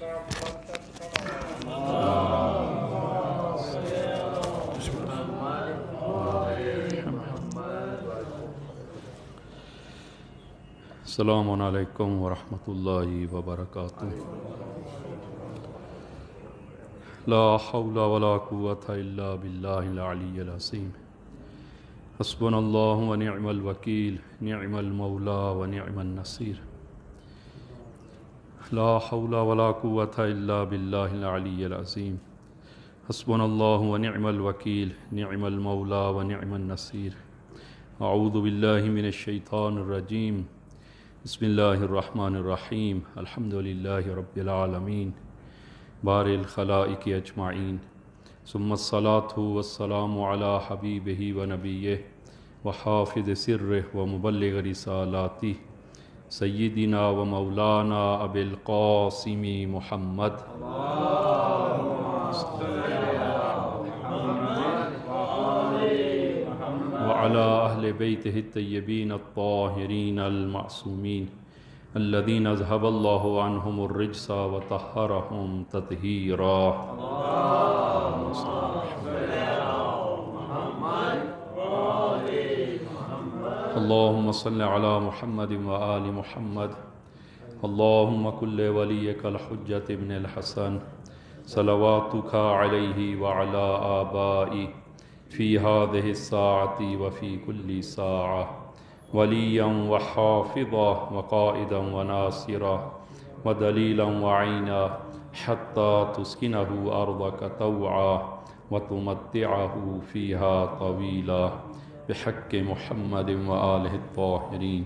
السلام علیکم ورحمۃ اللہ وبرکاتہ۔ لا حول ولا قوة الا باللہ العلی العظیم۔ حسبنا اللہ ونعم الوکیل، نعم المولا ونعم النصیر۔ لا حول ولا قوة الا باللہ العلی العظیم۔ حسبنا اللہ ونعم الوکیل، نعم المولا ونعم النصیر۔ اعوذ باللہ من الشیطان الرجیم، بسم اللہ الرحمن الرحیم۔ الحمد للہ رب العالمین، بارئ الخلائق اجمعین، ثم الصلاة والسلام علی حبیبہ ونبیہ وحافظ سرہ ومبلغ رسالاتہ سیدنا ومولانا ابی القاسم محمد وعلى أهل بيته الطيبين الطاهرين المعصومين الذين أذهب الله عنهم الرجس وطهرهم تطهيرا۔ اللهم صل على محمد وآل محمد۔ اللهم كل وليك الحجة ابن الحسن صلواتك عليه وعلى آبائه في هذه الساعة وفي كل ساعة وليا وحافظا وقائدا وناصرا ودليلا وعينا حتى تسكنه أرضك طوعا وتمتعه فيها طويلا بحق محمد وآله الطاهرين۔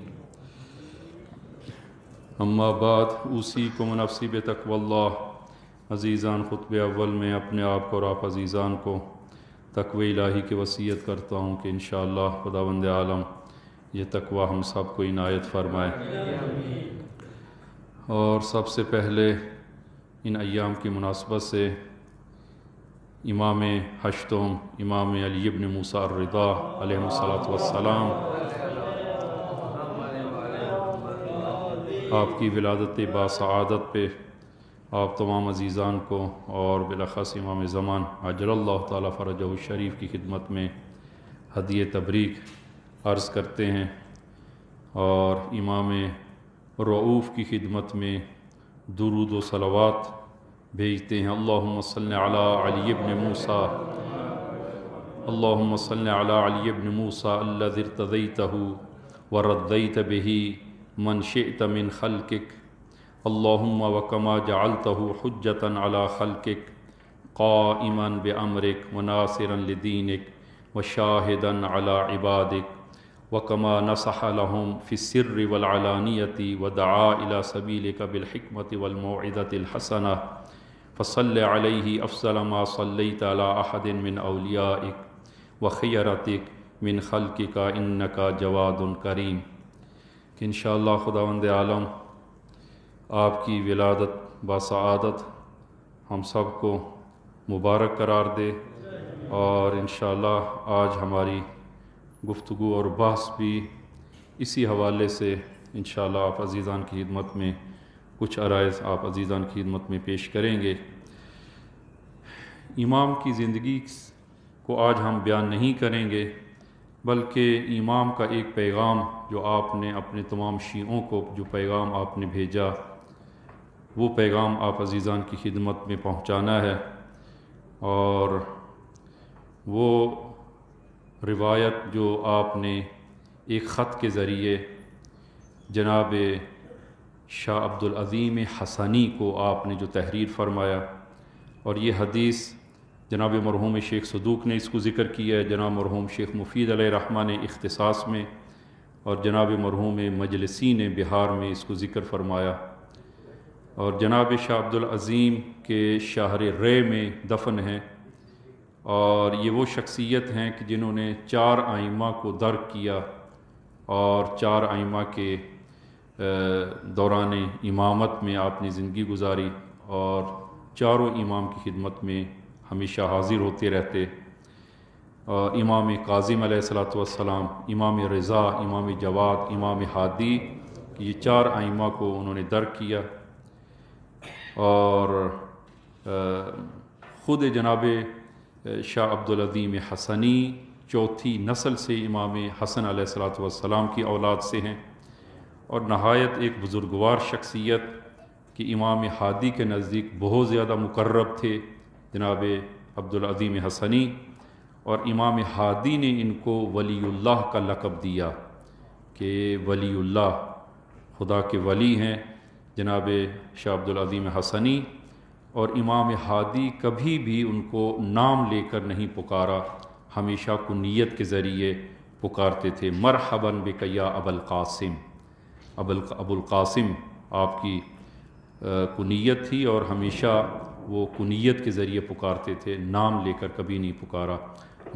اما بعد، اوصیکم ونفسی بتقوی اللہ۔ عزیزان، خطبہ اول میں اپنے آپ کو اور آپ عزیزان کو تقوی الہی کی وصیت کرتا ہوں کہ انشاءاللہ خداوند عالم یہ تقوی ہم سب کو عنایت فرمائے۔ اور سب سے پہلے ان ایام کی مناسبت سے امام ہشتم امام علی بن موسیٰ الرضا علیہ السلام آپ کی ولادت باسعادت پہ آپ تمام عزیزان کو اور بالاخص امام زمان عجل اللہ تعالیٰ فرجہ الشریف کی خدمت میں ہدیہ تبریک عرض کرتے ہیں، اور امام رؤوف کی خدمت میں درود و صلوات بھیجتے ہیں۔ اللہم صلی علی علی بن موسیٰ، اللہم صلی علی علی بن موسیٰ الذی ارتضیتہ وردیت بہ من شئت من خلقک، اللہم وکما جعلتہ حجتا علی خلقک قائما بامرک وناصرا لدینک وشاہدا علی عبادک، وکما نصح لهم فی السر والعلانیۃ ودعا الی سبیلک بالحکمۃ والموعظۃ الحسنہ، فصل علیہ افضل ما صلیت علی احد من اولیائک وخیرتک من خلقک انک جواد کریم۔ کہ انشاءاللہ خداوند عالم آپ کی ولادت باسعادت ہم سب کو مبارک قرار دے، اور انشاءاللہ آج ہماری گفتگو اور بحث بھی اسی حوالے سے انشاءاللہ آپ عزیزان کی خدمت میں کچھ عرائض آپ عزیزان کی خدمت میں پیش کریں گے۔ امام کی زندگی کو آج ہم بیان نہیں کریں گے، بلکہ امام کا ایک پیغام جو آپ نے اپنے تمام شیعوں کو جو پیغام آپ نے بھیجا، وہ پیغام آپ عزیزان کی خدمت میں پہنچانا ہے۔ اور وہ روایت جو آپ نے ایک خط کے ذریعے جناب شاہ عبدالعظیم حسنی کو آپ نے جو تحریر فرمایا، اور یہ حدیث جناب مرحوم شیخ صدوق نے اس کو ذکر کیا ہے، جناب مرحوم شیخ مفید علیہ الرحمہ نے اختصاص میں، اور جناب مرحوم مجلسی نے بہار میں اس کو ذکر فرمایا، اور جناب شاہ عبدالعظیم کے شہر رے میں دفن ہیں، اور یہ وہ شخصیت ہیں کہ جنہوں نے 4 ائمہ کو درک کیا، اور 4 ائمہ کے دوران امامت میں آپ نے زندگی گزاری، اور چاروں امام کی خدمت میں ہمیشہ حاضر ہوتے رہتے۔ اور امام کاظم علیہ السلام، امام رضا، امام جواد، امام ہادی، یہ 4 ائمہ کو انہوں نے درک کیا۔ اور خود جناب شاہ عبدالعظیم حسنی چوتھی نسل سے امام حسن علیہ الصلوۃ والسلام کی اولاد سے ہیں، اور نہایت ایک بزرگوار شخصیت کہ امام ہادی کے نزدیک بہت زیادہ مقرب تھے جناب عبدالعظیم حسنی، اور امام ہادی نے ان کو ولی اللہ کا لقب دیا کہ ولی اللہ، خدا کے ولی ہیں جناب شاہ عبدالعظیم حسنی، اور امام ہادی کبھی بھی ان کو نام لے کر نہیں پکارا، ہمیشہ کنیت کے ذریعے پکارتے تھے۔ مرحباً بک یا ابو القاسم، ابو القاسم آپ کی کنیت تھی، اور ہمیشہ وہ کنیت کے ذریعے پکارتے تھے، نام لے کر کبھی نہیں پکارا،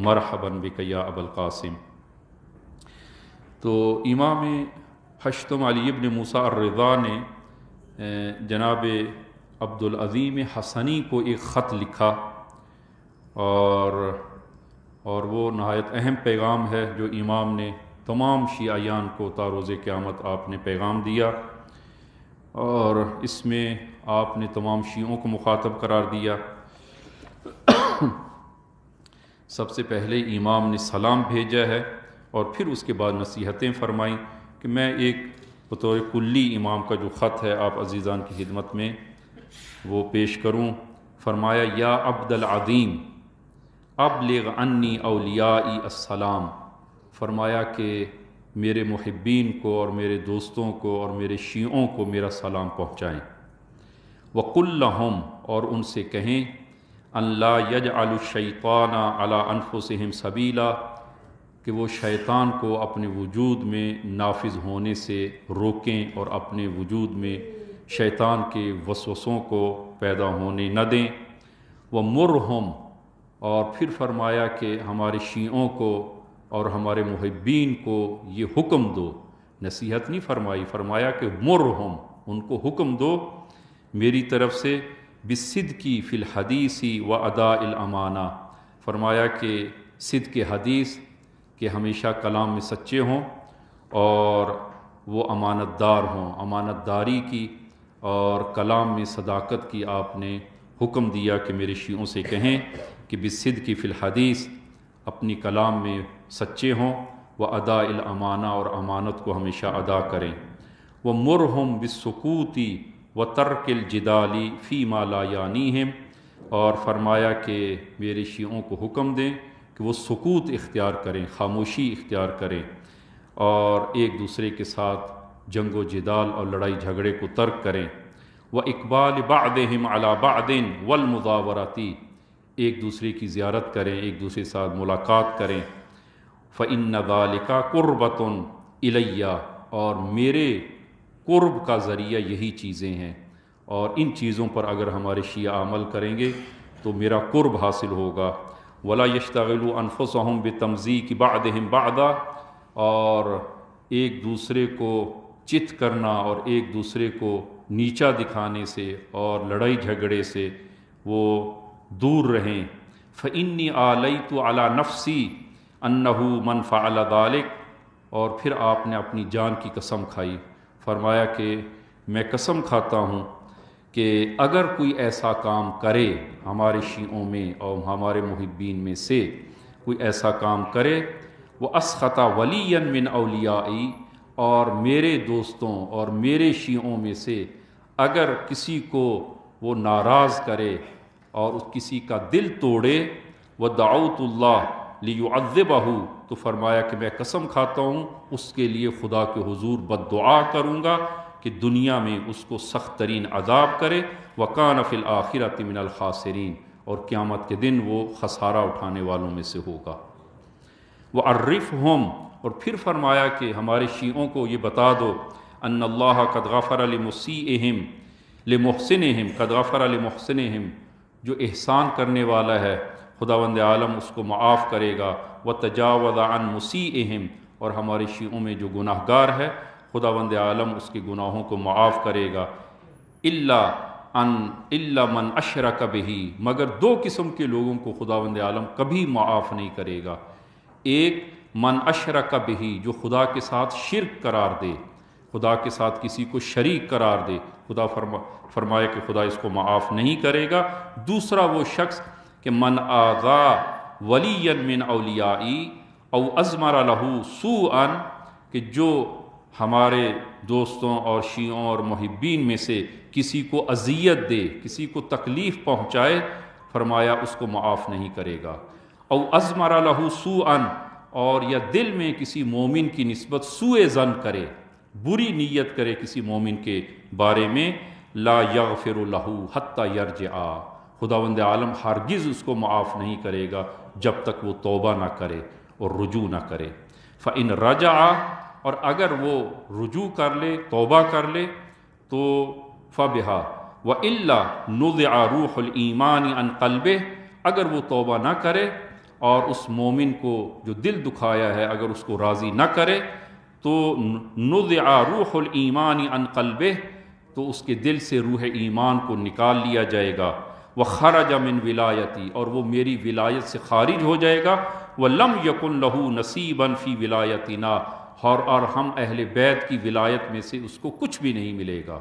مرحباً بک یا ابو القاسم۔ تو امام ہشتم علی ابن موسیٰ الرضا نے جناب عبدالعظیم حسنی کو ایک خط لکھا، اور وہ نہایت اہم پیغام ہے جو امام نے تمام شیعیان کو تا روز قیامت آپ نے پیغام دیا، اور اس میں آپ نے تمام شیعوں کو مخاطب قرار دیا۔ سب سے پہلے امام نے سلام بھیجا ہے، اور پھر اس کے بعد نصیحتیں فرمائیں کہ میں ایک بطور کلی امام کا جو خط ہے آپ عزیزان کی خدمت میں وہ پیش کروں۔ فرمایا یا عبد العظیم ابلغ عنی اولیائی السلام، فرمایا کہ میرے محبین کو اور میرے دوستوں کو اور میرے شیعوں کو میرا سلام پہنچائیں۔ وقل لہم، اور ان سے کہیں ان لا یجعل الشیطان علی انفسہم سبیلا، کہ وہ شیطان کو اپنے وجود میں نافذ ہونے سے روکیں اور اپنے وجود میں شیطان کے وسوسوں کو پیدا ہونے نہ دیں۔ وَمُرْهُمْ، اور پھر فرمایا کہ ہمارے شیعوں کو اور ہمارے محبین کو یہ حکم دو، نصیحت نہیں فرمائی، فرمایا کہ مرہم، ان کو حکم دو میری طرف سے، بالصدقی فی الحدیث و اداء الامانہ، فرمایا کہ صدق حدیث کہ ہمیشہ کلام میں سچے ہوں اور وہ امانت دار ہوں، امانت داری کی اور کلام میں صداقت کی آپ نے حکم دیا کہ میرے شیعوں سے کہیں کہ بالصدق فی الحدیث، اپنی کلام میں سچے ہوں، و اداء الامانہ، اور امانت کو ہمیشہ ادا کریں۔ وَمُرْهُمْ بِالسُّکُوتِ وَتَرْكِ الْجِدَالِ فِي مَا لَا یعنیہم، اور فرمایا کہ میرے شیعوں کو حکم دیں کہ وہ سکوت اختیار کریں، خاموشی اختیار کریں، اور ایک دوسرے کے ساتھ جنگ و جدال اور لڑائی جھگڑے کو ترک کریں۔ وَإِقْبَالِ بَعْضِهِمْ عَلَى بَعْضٍ وَالْمُزَاوَرَةِ، ایک دوسرے کی زیارت کریں، ایک دوسرے کے ساتھ ملاقات کریں۔ فَإِنَّ ذَلِكَ قُرْبَةٌ إِلَيَّ، اور میرے قرب کا ذریعہ یہی چیزیں ہیں، اور ان چیزوں پر اگر ہمارے شیعہ عمل کریں گے تو میرا قرب حاصل ہوگا۔ وَلَا يَشْتَغِلُوا أَنفُسَهُمْ بِتَمْزِيقِ بَعْضِهِمْ بَعْضًا، اور ایک دوسرے کو چت کرنا اور ایک دوسرے کو نیچا دکھانے سے اور لڑائی جھگڑے سے وہ دور رہیں۔ فَإِنِّي آلَيْتُ عَلَى نَفْسِي أَنَّهُ مَنْ فَعَلَ ذَلِكَ، اور پھر آپ نے اپنی جان کی قسم کھائی، فرمایا کہ میں قسم کھاتا ہوں کہ اگر کوئی ایسا کام کرے ہمارے شیعوں میں اور ہمارے محبین میں سے کوئی ایسا کام کرے، وہ اسخط ولیًا من اولیائی، اور میرے دوستوں اور میرے شیعوں میں سے اگر کسی کو وہ ناراض کرے اور اس کسی کا دل توڑے، وَدَعَوْتُ اللَّهَ لِيُعَذِّبَهُ، تو فرمایا کہ میں قسم کھاتا ہوں اس کے لیے خدا کے حضور بد دعا کروں گا کہ دنیا میں اس کو سخت ترین عذاب کرے، وَكَانَ فِي الْآخِرَةِ مِنَ الْخَاسِرِينَ، اور قیامت کے دن وہ خسارہ اٹھانے والوں میں سے ہوگا۔ وَعَرِّفْهُمْ، اور پھر فرمایا کہ ہمارے شیعوں کو یہ بتا دو، ان اللہ قد غفر لمسیئہم لمحسنہم، قد غفر لمحسنہم، جو احسان کرنے والا ہے خداوند عالم اس کو معاف کرے گا، وتجاوز عن مسیئہم، اور ہمارے شیعوں میں جو گناہ گار ہے خداوند عالم اس کے گناہوں کو معاف کرے گا۔ الا من اشرک بہ، مگر دو قسم کے لوگوں کو خداوند عالم کبھی معاف نہیں کرے گا۔ ایک من اشرک بہ، جو خدا کے ساتھ شرک قرار دے، خدا کے ساتھ کسی کو شریک قرار دے، خدا فرمایا کہ خدا اس کو معاف نہیں کرے گا۔ دوسرا وہ شخص کہ من آغا ولی من اولیائی او ازمر لہ سوءا، کہ جو ہمارے دوستوں اور شیعوں اور محبین میں سے کسی کو اذیت دے، کسی کو تکلیف پہنچائے، فرمایا اس کو معاف نہیں کرے گا۔ او ازمر لہ سوءا، اور یا دل میں کسی مومن کی نسبت سوء ظن کرے، بری نیت کرے کسی مومن کے بارے میں، لا یغفر لہ حتی یرجع، خداوند عالم ہرگز اس کو معاف نہیں کرے گا جب تک وہ توبہ نہ کرے اور رجوع نہ کرے۔ فإن رجع، اور اگر وہ رجوع کر لے، توبہ کر لے تو فبہا، وإلا نزع روح الایمان عن قلبہ، اگر وہ توبہ نہ کرے اور اس مومن کو جو دل دکھایا ہے اگر اس کو راضی نہ کرے تو نزع روح الایمان عن قلبہ، تو اس کے دل سے روح ایمان کو نکال لیا جائے گا، وخرج من ولایتی، اور وہ میری ولایت سے خارج ہو جائے گا، ولم یکن لہ نصیبا فی ولایتنا، اور ہم اہل بیت کی ولایت میں سے اس کو کچھ بھی نہیں ملے گا۔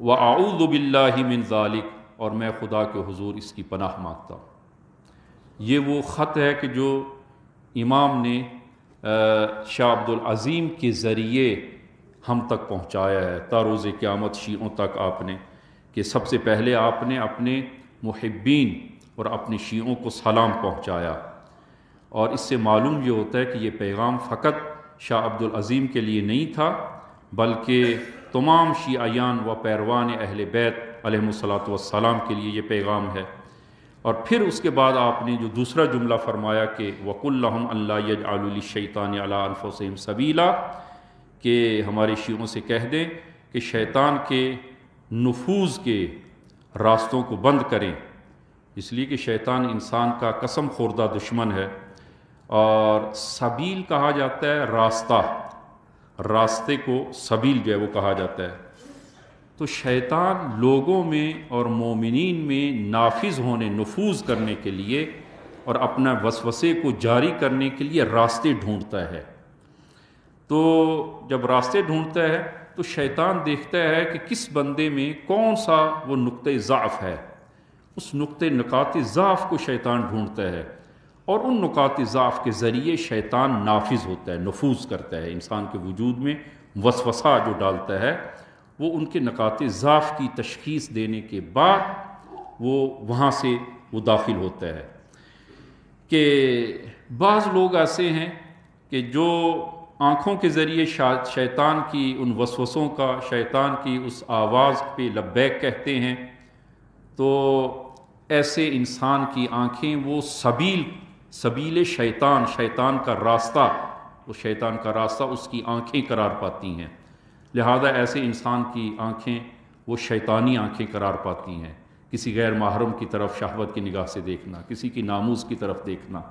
وَأَعُوذُ بِاللَّهِ مِنْ ذَلِكَ، اور میں خدا کے حضور اس کی پناہ مانگتا ہوں۔ یہ وہ خط ہے کہ جو امام نے شاہ عبد العظیم کے ذریعے ہم تک پہنچایا ہے تا روز قیامت شیعوں تک آپ نے، کہ سب سے پہلے آپ نے اپنے محبین اور اپنے شیعوں کو سلام پہنچایا، اور اس سے معلوم یہ ہوتا ہے کہ یہ پیغام فقط شاہ عبد العظیم کے لیے نہیں تھا بلکہ تمام شیعیان و پیروان اہل بیت علیہم الصلاۃ والسلام کے لیے یہ پیغام ہے۔ اور پھر اس کے بعد آپ نے جو دوسرا جملہ فرمایا کہ وَقُلْ لَهُمْ أَلَّا يَجْعَلُوا لِلشَّيْطَانِ عَلَىٰ أَنفُسِهِمْ سَبِيلًا، کہ ہمارے شیعوں سے کہہ دیں کہ شیطان کے نفوذ کے راستوں کو بند کریں، اس لیے کہ شیطان انسان کا قسم خوردہ دشمن ہے، اور سبیل کہا جاتا ہے راستہ، راستے کو سبیل جو ہے وہ کہا جاتا ہے۔ تو شیطان لوگوں میں اور مومنین میں نافذ ہونے، نفوذ کرنے کے لیے اور اپنا وسوسے کو جاری کرنے کے لیے راستے ڈھونڈتا ہے۔ تو جب راستے ڈھونڈتا ہے تو شیطان دیکھتا ہے کہ کس بندے میں کون سا وہ نقطۂ ضعف ہے، اس نقاط ضعف کو شیطان ڈھونڈتا ہے، اور ان نقاط ضعف کے ذریعے شیطان نافذ ہوتا ہے، نفوذ کرتا ہے انسان کے وجود میں، وسوسہ جو ڈالتا ہے وہ ان کے نقاط ضعف کی تشخیص دینے کے بعد وہ وہاں سے وہ داخل ہوتا ہے۔ کہ بعض لوگ ایسے ہیں کہ جو آنکھوں کے ذریعے شیطان کی ان وسوسوں کا، شیطان کی اس آواز پہ لبیک کہتے ہیں، تو ایسے انسان کی آنکھیں وہ سبیل شیطان کا راستہ، وہ شیطان کا راستہ اس کی آنکھیں قرار پاتی ہیں، لہذا ایسے انسان کی آنکھیں وہ شیطانی آنکھیں قرار پاتی ہیں، کسی غیر محرم کی طرف شہوت کی نگاہ سے دیکھنا، کسی کی ناموس کی طرف دیکھنا،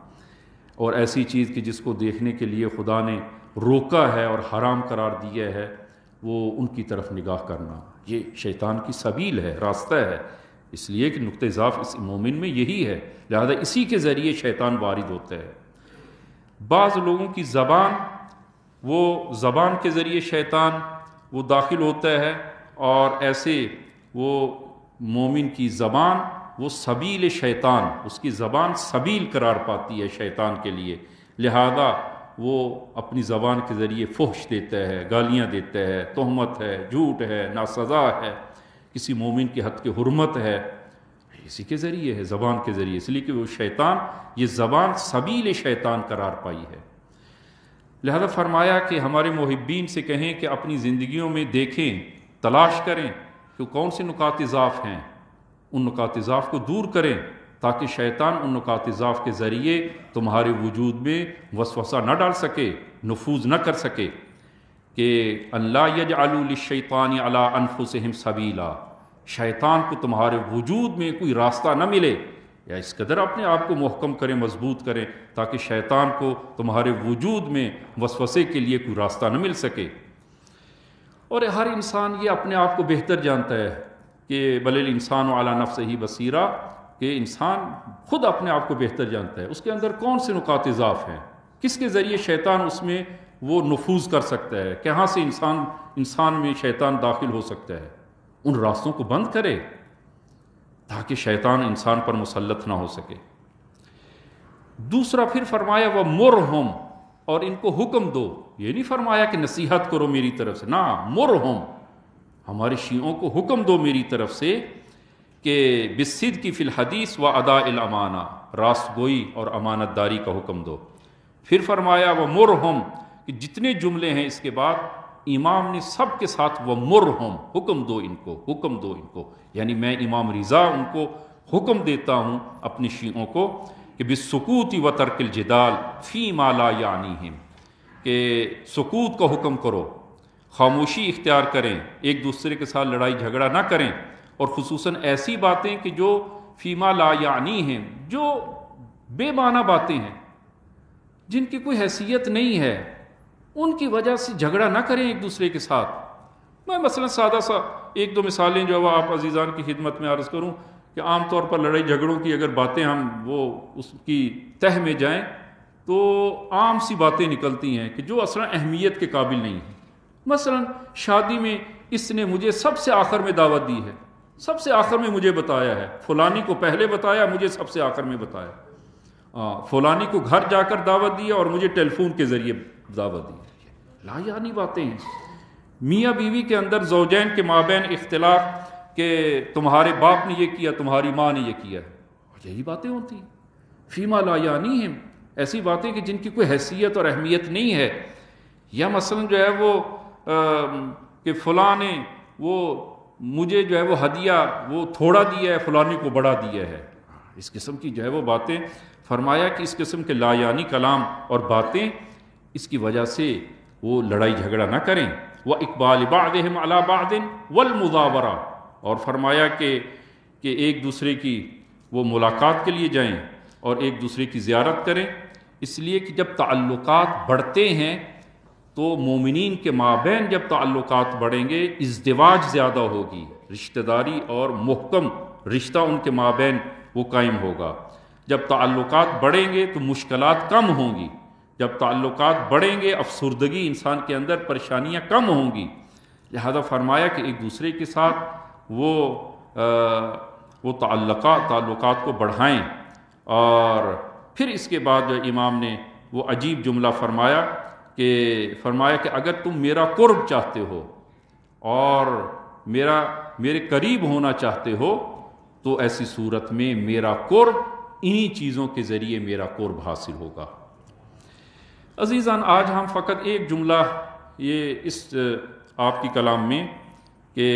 اور ایسی چیز کہ جس کو دیکھنے کے لیے خدا نے روکا ہے اور حرام قرار دیا ہے وہ ان کی طرف نگاہ کرنا، یہ شیطان کی سبیل ہے، راستہ ہے، اس لیے کہ نقطۂ ضعف اس مومن میں یہی ہے، لہذا اسی کے ذریعے شیطان وارد ہوتا ہے۔ بعض لوگوں کی زبان کے ذریعے شیطان وہ داخل ہوتا ہے، اور ایسے وہ مومن کی زبان وہ سبیل شیطان، اس کی زبان سبیل قرار پاتی ہے شیطان کے لیے، لہذا وہ اپنی زبان کے ذریعے فحش دیتا ہے، گالیاں دیتا ہے، تہمت ہے، جھوٹ ہے، ناسزا ہے، کسی مومن کے حق کی حرمت ہے، اسی کے ذریعے ہے، زبان کے ذریعے، اس لیے کہ وہ شیطان، یہ زبان سبیل شیطان قرار پائی ہے۔ لہذا فرمایا کہ ہمارے محبین سے کہیں کہ اپنی زندگیوں میں دیکھیں، تلاش کریں کہ کون سے نقاط ضعف ہیں، ان نقاط ضعف کو دور کریں تاکہ شیطان ان نقاط ضعف کے ذریعے تمہارے وجود میں وسوسہ نہ ڈال سکے، نفوذ نہ کر سکے، کہ اللہ یجعلوا للشیطان علی انفسہم سبیلا، شیطان کو تمہارے وجود میں کوئی راستہ نہ ملے، یا اس قدر اپنے آپ کو محکم کریں، مضبوط کریں تاکہ شیطان کو تمہارے وجود میں وسوسے کے لیے کوئی راستہ نہ مل سکے۔ اور ہر انسان یہ اپنے آپ کو بہتر جانتا ہے کہ بل الانسان علی نفسہ بصیرہ، کہ انسان خود اپنے آپ کو بہتر جانتا ہے، اس کے اندر کون سے نقاط ضعف ہیں، کس کے ذریعے شیطان اس میں وہ نفوذ کر سکتا ہے، کہاں سے انسان میں شیطان داخل ہو سکتا ہے، ان راستوں کو بند کرے تاکہ شیطان انسان پر مسلط نہ ہو سکے۔ دوسرا پھر فرمایا وَمُرْهُمْ، اور ان کو حکم دو، یہ نہیں فرمایا کہ نصیحت کرو میری طرف سے، نہ، مُرْهُمْ، ہمارے شیعوں کو حکم دو میری طرف سے کہ بالصدق فی الحدیث واداء الامانہ، راست گوئی اور امانت داری کا حکم دو۔ پھر فرمایا وَمُرْهُمْ، کہ جتنے جملے ہیں اس کے بعد امام نے سب کے ساتھ وَمُرْهُمْ، حکم دو ان کو، حکم دو ان کو، یعنی میں امام رضا ان کو حکم دیتا ہوں اپنے شیعوں کو کہ بالسکوت وترک الجدال فی ما لا یعنیہم، کہ سکوت کا حکم کرو، خاموشی اختیار کریں، ایک دوسرے کے ساتھ لڑائی جھگڑا نہ کریں، اور خصوصاً ایسی باتیں کہ جو فی ما لا یعنیہم، جو بے معنی باتیں ہیں، جن کی کوئی حیثیت نہیں ہے، ان کی وجہ سے جھگڑا نہ کریں ایک دوسرے کے ساتھ۔ میں مثلا سادہ سا ایک دو مثالیں جو ہے آپ عزیزان کی خدمت میں عرض کروں کہ عام طور پر لڑائی جھگڑوں کی اگر باتیں ہم وہ اس کی تہ میں جائیں تو عام سی باتیں نکلتی ہیں کہ جو اصلا اہمیت کے قابل نہیں ہیں۔ مثلا شادی میں اس نے مجھے سب سے آخر میں دعوت دی ہے، سب سے آخر میں مجھے بتایا ہے، فلانی کو پہلے بتایا، مجھے سب سے آخر میں بتایا، فلانی کو گھر جا کر دعوت دیا اور مجھے ٹیلی فون کے ذریعے دعوت دی۔ لا یعنی باتیں ہیں۔ میاں بیوی کے اندر زوجین کے مابین اختلاف کہ تمہارے باپ نے یہ کیا، تمہاری ماں نے یہ کیا، یہی باتیں ہوتی ہیں فیما لا یعنیہم، ایسی باتیں کہ جن کی کوئی حیثیت اور اہمیت نہیں ہے۔ یا مثلا جو ہے وہ کہ فلاں نے وہ مجھے جو ہے وہ ہدیہ وہ تھوڑا دیا ہے، فلانی کو بڑا دیا ہے، اس قسم کی جو ہے وہ باتیں۔ فرمایا کہ اس قسم کے لا یعنی کلام اور باتیں اس کی وجہ سے وہ لڑائی جھگڑا نہ کریں۔ وَإِقْبَالِ بَعْضِهِمْ عَلَى بَعْضٍ وَالْمُضَاوَرَةِ، اور فرمایا کہ ایک دوسرے کی وہ ملاقات کے لیے جائیں اور ایک دوسرے کی زیارت کریں، اس لیے کہ جب تعلقات بڑھتے ہیں تو مومنین کے مابین جب تعلقات بڑھیں گے ازدواج زیادہ ہوگی، رشتہ داری اور محکم رشتہ ان کے مابین وہ قائم ہوگا۔ جب تعلقات بڑھیں گے تو مشکلات کم ہوں گی، جب تعلقات بڑھیں گے افسردگی انسان کے اندر، پریشانیاں کم ہوں گی۔ لہذا فرمایا کہ ایک دوسرے کے ساتھ وہ تعلقات کو بڑھائیں۔ اور پھر اس کے بعد جو امام نے وہ عجیب جملہ فرمایا کہ اگر تم میرا قرب چاہتے ہو اور میرے قریب ہونا چاہتے ہو تو ایسی صورت میں میرا قرب انہی چیزوں کے ذریعے میرا قرب حاصل ہوگا۔ عزیزان، آج ہم فقط ایک جملہ یہ اس آپ کی کلام میں کہ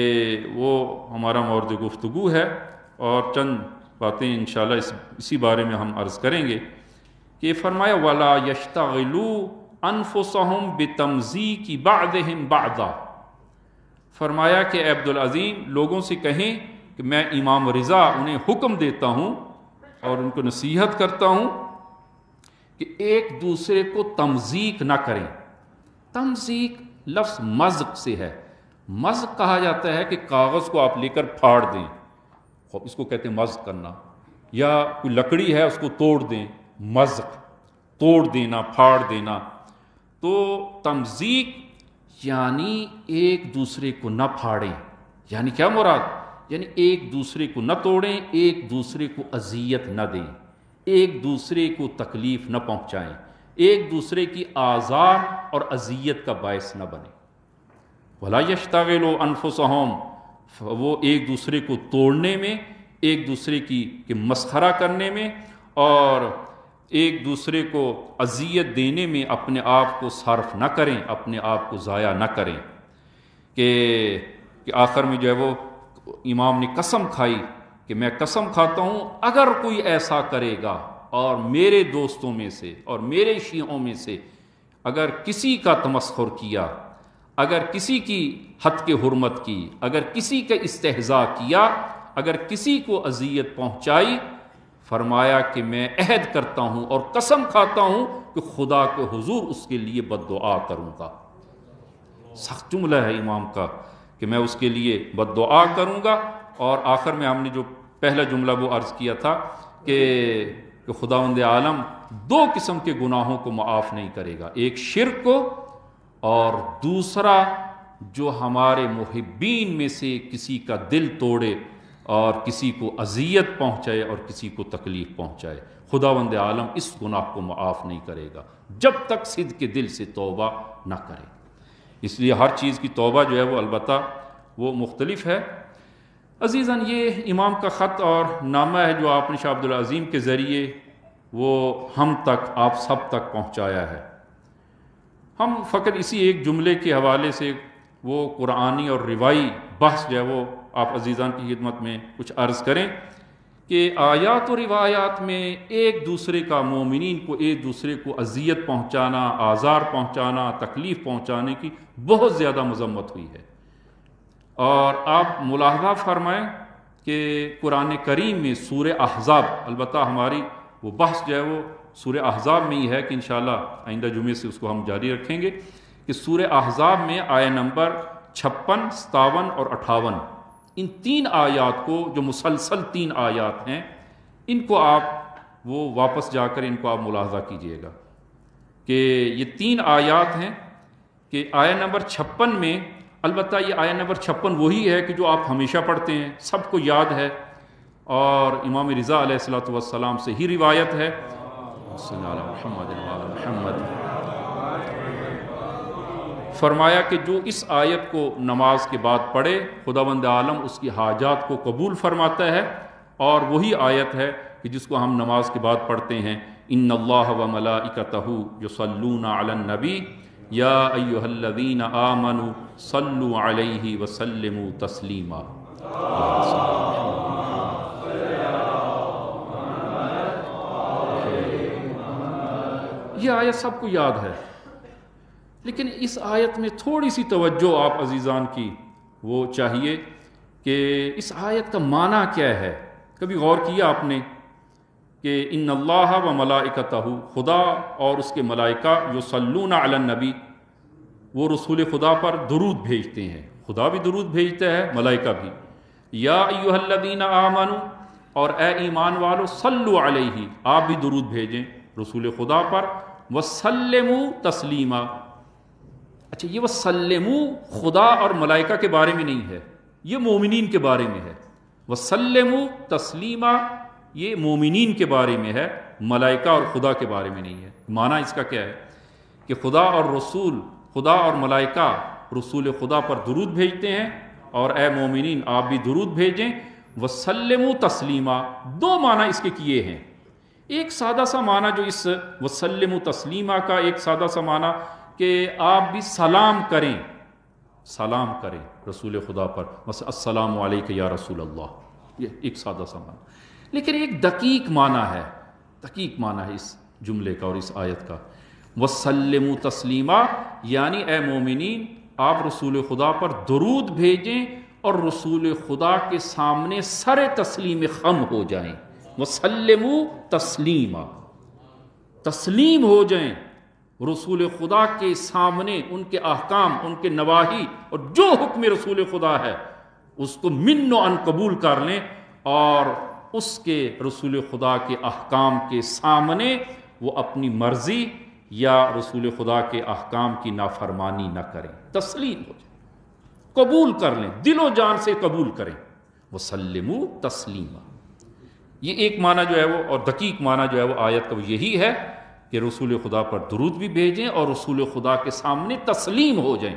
وہ ہمارا مورد گفتگو ہے اور چند باتیں انشاءاللہ اسی بارے میں ہم عرض کریں گے کہ فرمایا وَلَا يَشْتَغِلُوا أَنفُسَهُمْ بِتَمْزِيقِ بَعْضِهِمْ بَعْضًا، فرمایا کہ اے عبدالعظیم لوگوں سے کہیں کہ میں امام رضا انہیں حکم دیتا ہوں اور ان کو نصیحت کرتا ہوں کہ ایک دوسرے کو تمزیق نہ کریں۔ تمزیق لفظ مزق سے ہے، مزق کہا جاتا ہے کہ کاغذ کو آپ لے کر پھاڑ دیں، اس کو کہتے ہیں مزق کرنا، یا کوئی لکڑی ہے اس کو توڑ دیں، مزق، توڑ دینا، پھاڑ دینا۔ تو تمزیق یعنی ایک دوسرے کو نہ پھاڑیں، یعنی کیا مراد؟ یعنی ایک دوسرے کو نہ توڑیں، ایک دوسرے کو اذیت نہ دیں، ایک دوسرے کو تکلیف نہ پہنچائیں، ایک دوسرے کی آزار اور اذیت کا باعث نہ بنیں۔ وَلَا يَشْتَغِلُوا أَنفُسَهُمْ، وہ ایک دوسرے کو توڑنے میں، ایک دوسرے کی مسخرہ کرنے میں اور ایک دوسرے کو اذیت دینے میں اپنے آپ کو صرف نہ کریں، اپنے آپ کو ضائع نہ کریں۔ کہ آخر میں جو ہے وہ امام نے قسم کھائی کہ میں قسم کھاتا ہوں اگر کوئی ایسا کرے گا اور میرے دوستوں میں سے اور میرے شیعوں میں سے اگر کسی کا تمسخر کیا، اگر کسی کی حد کے حرمت کی، اگر کسی کا استہزاء کیا، اگر کسی کو اذیت پہنچائی، فرمایا کہ میں عہد کرتا ہوں اور قسم کھاتا ہوں کہ خدا کے حضور اس کے لیے بد دعا کروں گا۔ سخت جملہ ہے امام کا کہ میں اس کے لیے بد دعا کروں گا۔ اور آخر میں ہم نے جو پہلا جملہ وہ عرض کیا تھا کہ خداوند عالم دو قسم کے گناہوں کو معاف نہیں کرے گا، ایک شرک کو اور دوسرا جو ہمارے محبین میں سے کسی کا دل توڑے اور کسی کو اذیت پہنچائے اور کسی کو تکلیف پہنچائے، خداوند عالم اس گناہ کو معاف نہیں کرے گا جب تک صدق کے دل سے توبہ نہ کرے۔ اس لیے ہر چیز کی توبہ جو ہے وہ البتہ وہ مختلف ہے۔ عزیزاً، یہ امام کا خط اور نامہ ہے جو آپ نے شاہ عبدالعظیم کے ذریعے وہ ہم تک، آپ سب تک پہنچایا ہے۔ ہم فقط اسی ایک جملے کے حوالے سے وہ قرآنی اور روایی بحث جو ہے وہ آپ عزیزان کی خدمت میں کچھ عرض کریں کہ آیات و روایات میں ایک دوسرے کا، مومنین کو ایک دوسرے کو اذیت پہنچانا، آزار پہنچانا، تکلیف پہنچانے کی بہت زیادہ مذمت ہوئی ہے۔ اور آپ ملاحظہ فرمائیں کہ قرآن کریم میں سورہ احزاب، البتہ ہماری وہ بحث جو ہے وہ سورہ احزاب میں ہی ہے کہ انشاءاللہ آئندہ جمعے سے اس کو ہم جاری رکھیں گے، کہ سورہ احزاب میں آیہ نمبر 56، 57 اور 58 ان 3 آیات کو، جو مسلسل 3 آیات ہیں، ان کو آپ وہ واپس جا کر ان کو آپ ملاحظہ کیجئے گا کہ یہ 3 آیات ہیں کہ آیہ نمبر 56 میں، البتہ یہ آیہ نمبر 56 وہی ہے کہ جو آپ ہمیشہ پڑھتے ہیں، سب کو یاد ہے، اور امام رضا علیہ السلام سے ہی روایت ہے۔ صلی اللہ علیہ محمد وعلی محمد، فرمایا کہ جو اس آیت کو نماز کے بعد پڑھے خداوند عالم اس کی حاجات کو قبول فرماتا ہے، اور وہی آیت ہے کہ جس کو ہم نماز کے بعد پڑھتے ہیں، ان اللہ و ملائکتہ یصلون علی النبی یا ایھا الذین آمنوا صلوا علیہ وسلموا تسلیما۔ یہ آیت سب کو یاد ہے، لیکن اس آیت میں تھوڑی سی توجہ آپ عزیزان کی وہ چاہیے کہ اس آیت کا معنی کیا ہے۔ کبھی غور کیا آپ نے کہ ان اللہ و ملائکتہ، خدا اور اس کے ملائکہ، یصلون علی النبی، وہ رسول خدا پر درود بھیجتے ہیں، خدا بھی درود بھیجتا ہے، ملائکہ بھی۔ یا ایھا الذین آمنوا، اور اے ایمان والو، صلو علیہ، آپ بھی درود بھیجیں رسول خدا پر، وسلموا تسلیما۔ اچھا، یہ وسلموا خدا اور ملائکہ کے بارے میں نہیں ہے، یہ مومنین کے بارے میں ہے۔ وسلموا تسلیما یہ مومنین کے بارے میں ہے، ملائکہ اور خدا کے بارے میں نہیں ہے۔ معنی اس کا کیا ہے کہ خدا اور رسول، خدا اور ملائکہ رسول خدا پر درود بھیجتے ہیں، اور اے مومنین آپ بھی درود بھیجیں۔ وسلموا تسلیما، 2 معنی اس کے کیے ہیں۔ ایک سادہ سا معنی جو اس وسلموا تسلیما کا ایک سادہ سا معنی کہ آپ بھی سلام کریں، سلام کریں رسول خدا پر، السلام علیکہ یا رسول اللہ، یہ ایک سادہ سا معنی۔ لیکن ایک دقیق معنی ہے، دقیق معنی ہے اس جملے کا اور اس آیت کا۔ وسلموا تسلیما یعنی اے مومنین آپ رسول خدا پر درود بھیجیں اور رسول خدا کے سامنے سر تسلیم خم ہو جائیں۔ وسلموا تسلیما، تسلیم ہو جائیں رسول خدا کے سامنے، ان کے احکام، ان کے نواہی، اور جو حکم رسول خدا ہے اس کو من و ان قبول کر لیں، اور اس کے رسول خدا کے احکام کے سامنے وہ اپنی مرضی یا رسول خدا کے احکام کی نافرمانی نہ کریں، تسلیم ہو جائیں، قبول کر لیں، دل و جان سے قبول کریں۔ وسلموا تسلیما، یہ ایک معنی جو ہے وہ، اور دقیق معنی جو ہے وہ آیت کا وہ یہی ہے کہ رسول خدا پر درود بھی بھیجیں اور رسول خدا کے سامنے تسلیم ہو جائیں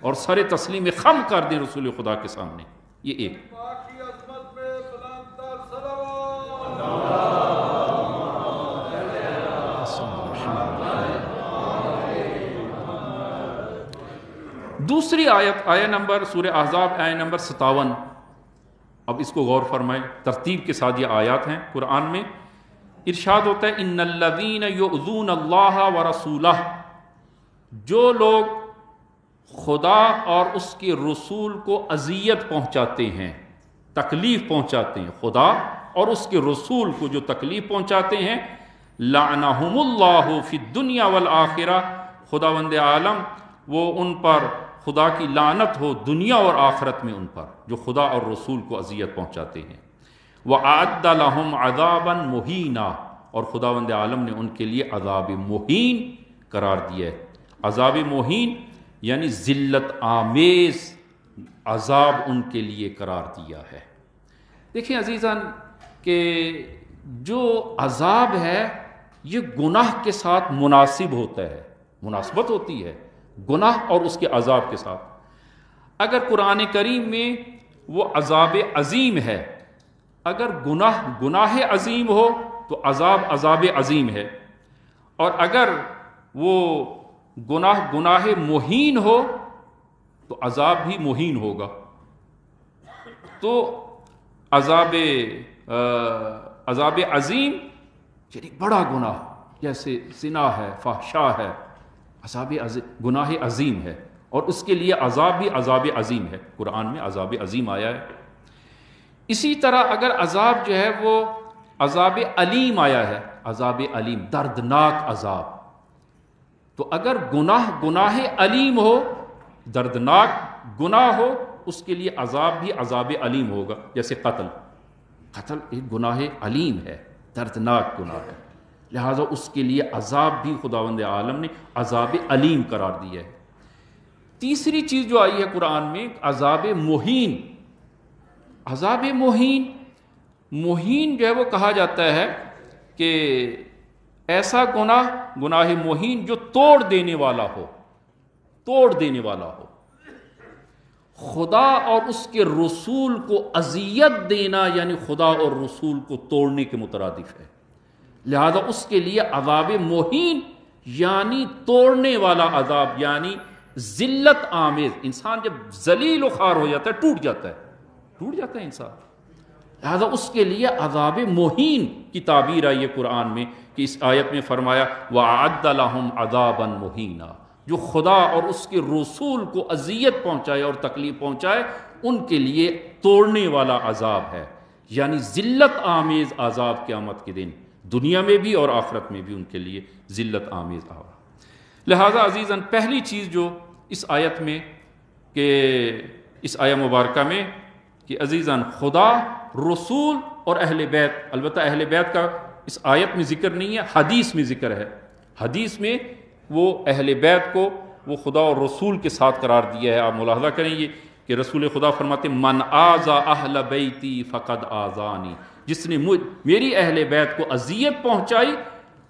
اور سر تسلیم خم کر دیں رسول خدا کے سامنے۔ یہ ایک۔ دوسری آیت، آیہ نمبر سورہ احزاب آیہ نمبر 57، اب اس کو غور فرمائیں، ترتیب کے ساتھ یہ آیات ہیں قرآن میں۔ ارشاد ہوتا ہے ان الذین یؤذون اللہ ورسولہ، جو لوگ خدا اور اس کے رسول کو اذیت پہنچاتے ہیں، تکلیف پہنچاتے ہیں، خدا اور اس کے رسول کو جو تکلیف پہنچاتے ہیں، لعنہم اللہ فی الدنیا والآخرہ، خداوند عالم وہ ان پر، خدا کی لعنت ہو دنیا اور آخرت میں ان پر، جو خدا اور رسول کو اذیت پہنچاتے ہیں۔ وَأَعَدَّ لَهُمْ عَذَابًا مُهِينًا، اور خداوند عالم نے ان کے لیے عذاب مہین قرار دیا ہے۔ عذاب مہین یعنی ذلت آمیز عذاب ان کے لیے قرار دیا ہے۔ دیکھیں عزیزان کہ جو عذاب ہے یہ گناہ کے ساتھ مناسب ہوتا ہے، مناسبت ہوتی ہے گناہ اور اس کے عذاب کے ساتھ۔ اگر قرآن کریم میں وہ عذاب عظیم ہے، اگر گناہ عظیم ہو تو عذاب عظیم ہے، اور اگر وہ گناہ مہین ہو تو عذاب بھی مہین ہوگا۔ تو عذاب عظیم یعنی بڑا گناہ جیسے زنا ہے، فحشا ہے، گناہ عظیم ہے، اور اس کے لیے عذاب بھی عذاب عظیم ہے۔ قرآن میں عذاب عظیم آیا ہے۔ اسی طرح اگر عذاب جو ہے وہ عذاب علیم آیا ہے، عذاب علیم دردناک عذاب، تو اگر گناہ علیم ہو، دردناک گناہ ہو، اس کے لیے عذاب بھی عذاب علیم ہوگا۔ جیسے قتل ایک گناہ علیم ہے، دردناک گناہ ہے، لہٰذا اس کے لیے عذاب بھی خداوند عالم نے عذاب علیم قرار دیا ہے۔ تیسری چیز جو آئی ہے قرآن میں عذاب مہین۔ عذاب مہین جو ہے وہ کہا جاتا ہے کہ ایسا گناہ مہین جو توڑ دینے والا ہو، خدا اور اس کے رسول کو اذیت دینا یعنی خدا اور رسول کو توڑنے کے مترادف ہے، لہذا اس کے لیے عذاب مہین یعنی توڑنے والا عذاب، یعنی ذلت آمیز۔ انسان جب ذلیل و خوار ہو جاتا ہے ٹوٹ جاتا ہے انسان، لہذا اس کے لیے عذاب مہین کی تعبیر آئی ہے قرآن میں کہ اس آیت میں فرمایا وَأَعَدَّ لَهُمْ عَذَابًا مُهِينًا، جو خدا اور اس کے رسول کو اذیت پہنچائے اور تکلیف پہنچائے ان کے لیے توڑنے والا عذاب ہے، یعنی ذلت آمیز عذاب قیامت کے دن، دنیا میں بھی اور آخرت میں بھی ان کے لیے ذلت آمیز عذاب۔ لہٰذا عزیزاً پہلی چیز جو اس آیت میں کہ اس آیہ مبارکہ میں کہ عزیزاً خدا، رسول اور اہل بیت، البتہ اہل بیت کا اس آیت میں ذکر نہیں ہے، حدیث میں ذکر ہے۔ حدیث میں وہ اہل بیت کو وہ خدا اور رسول کے ساتھ قرار دیا ہے۔ آپ ملاحظہ کریں یہ کہ رسول خدا فرماتے من آذا اہل بیتی فقد آذانی، جس نے میری اہل بیت کو اذیت پہنچائی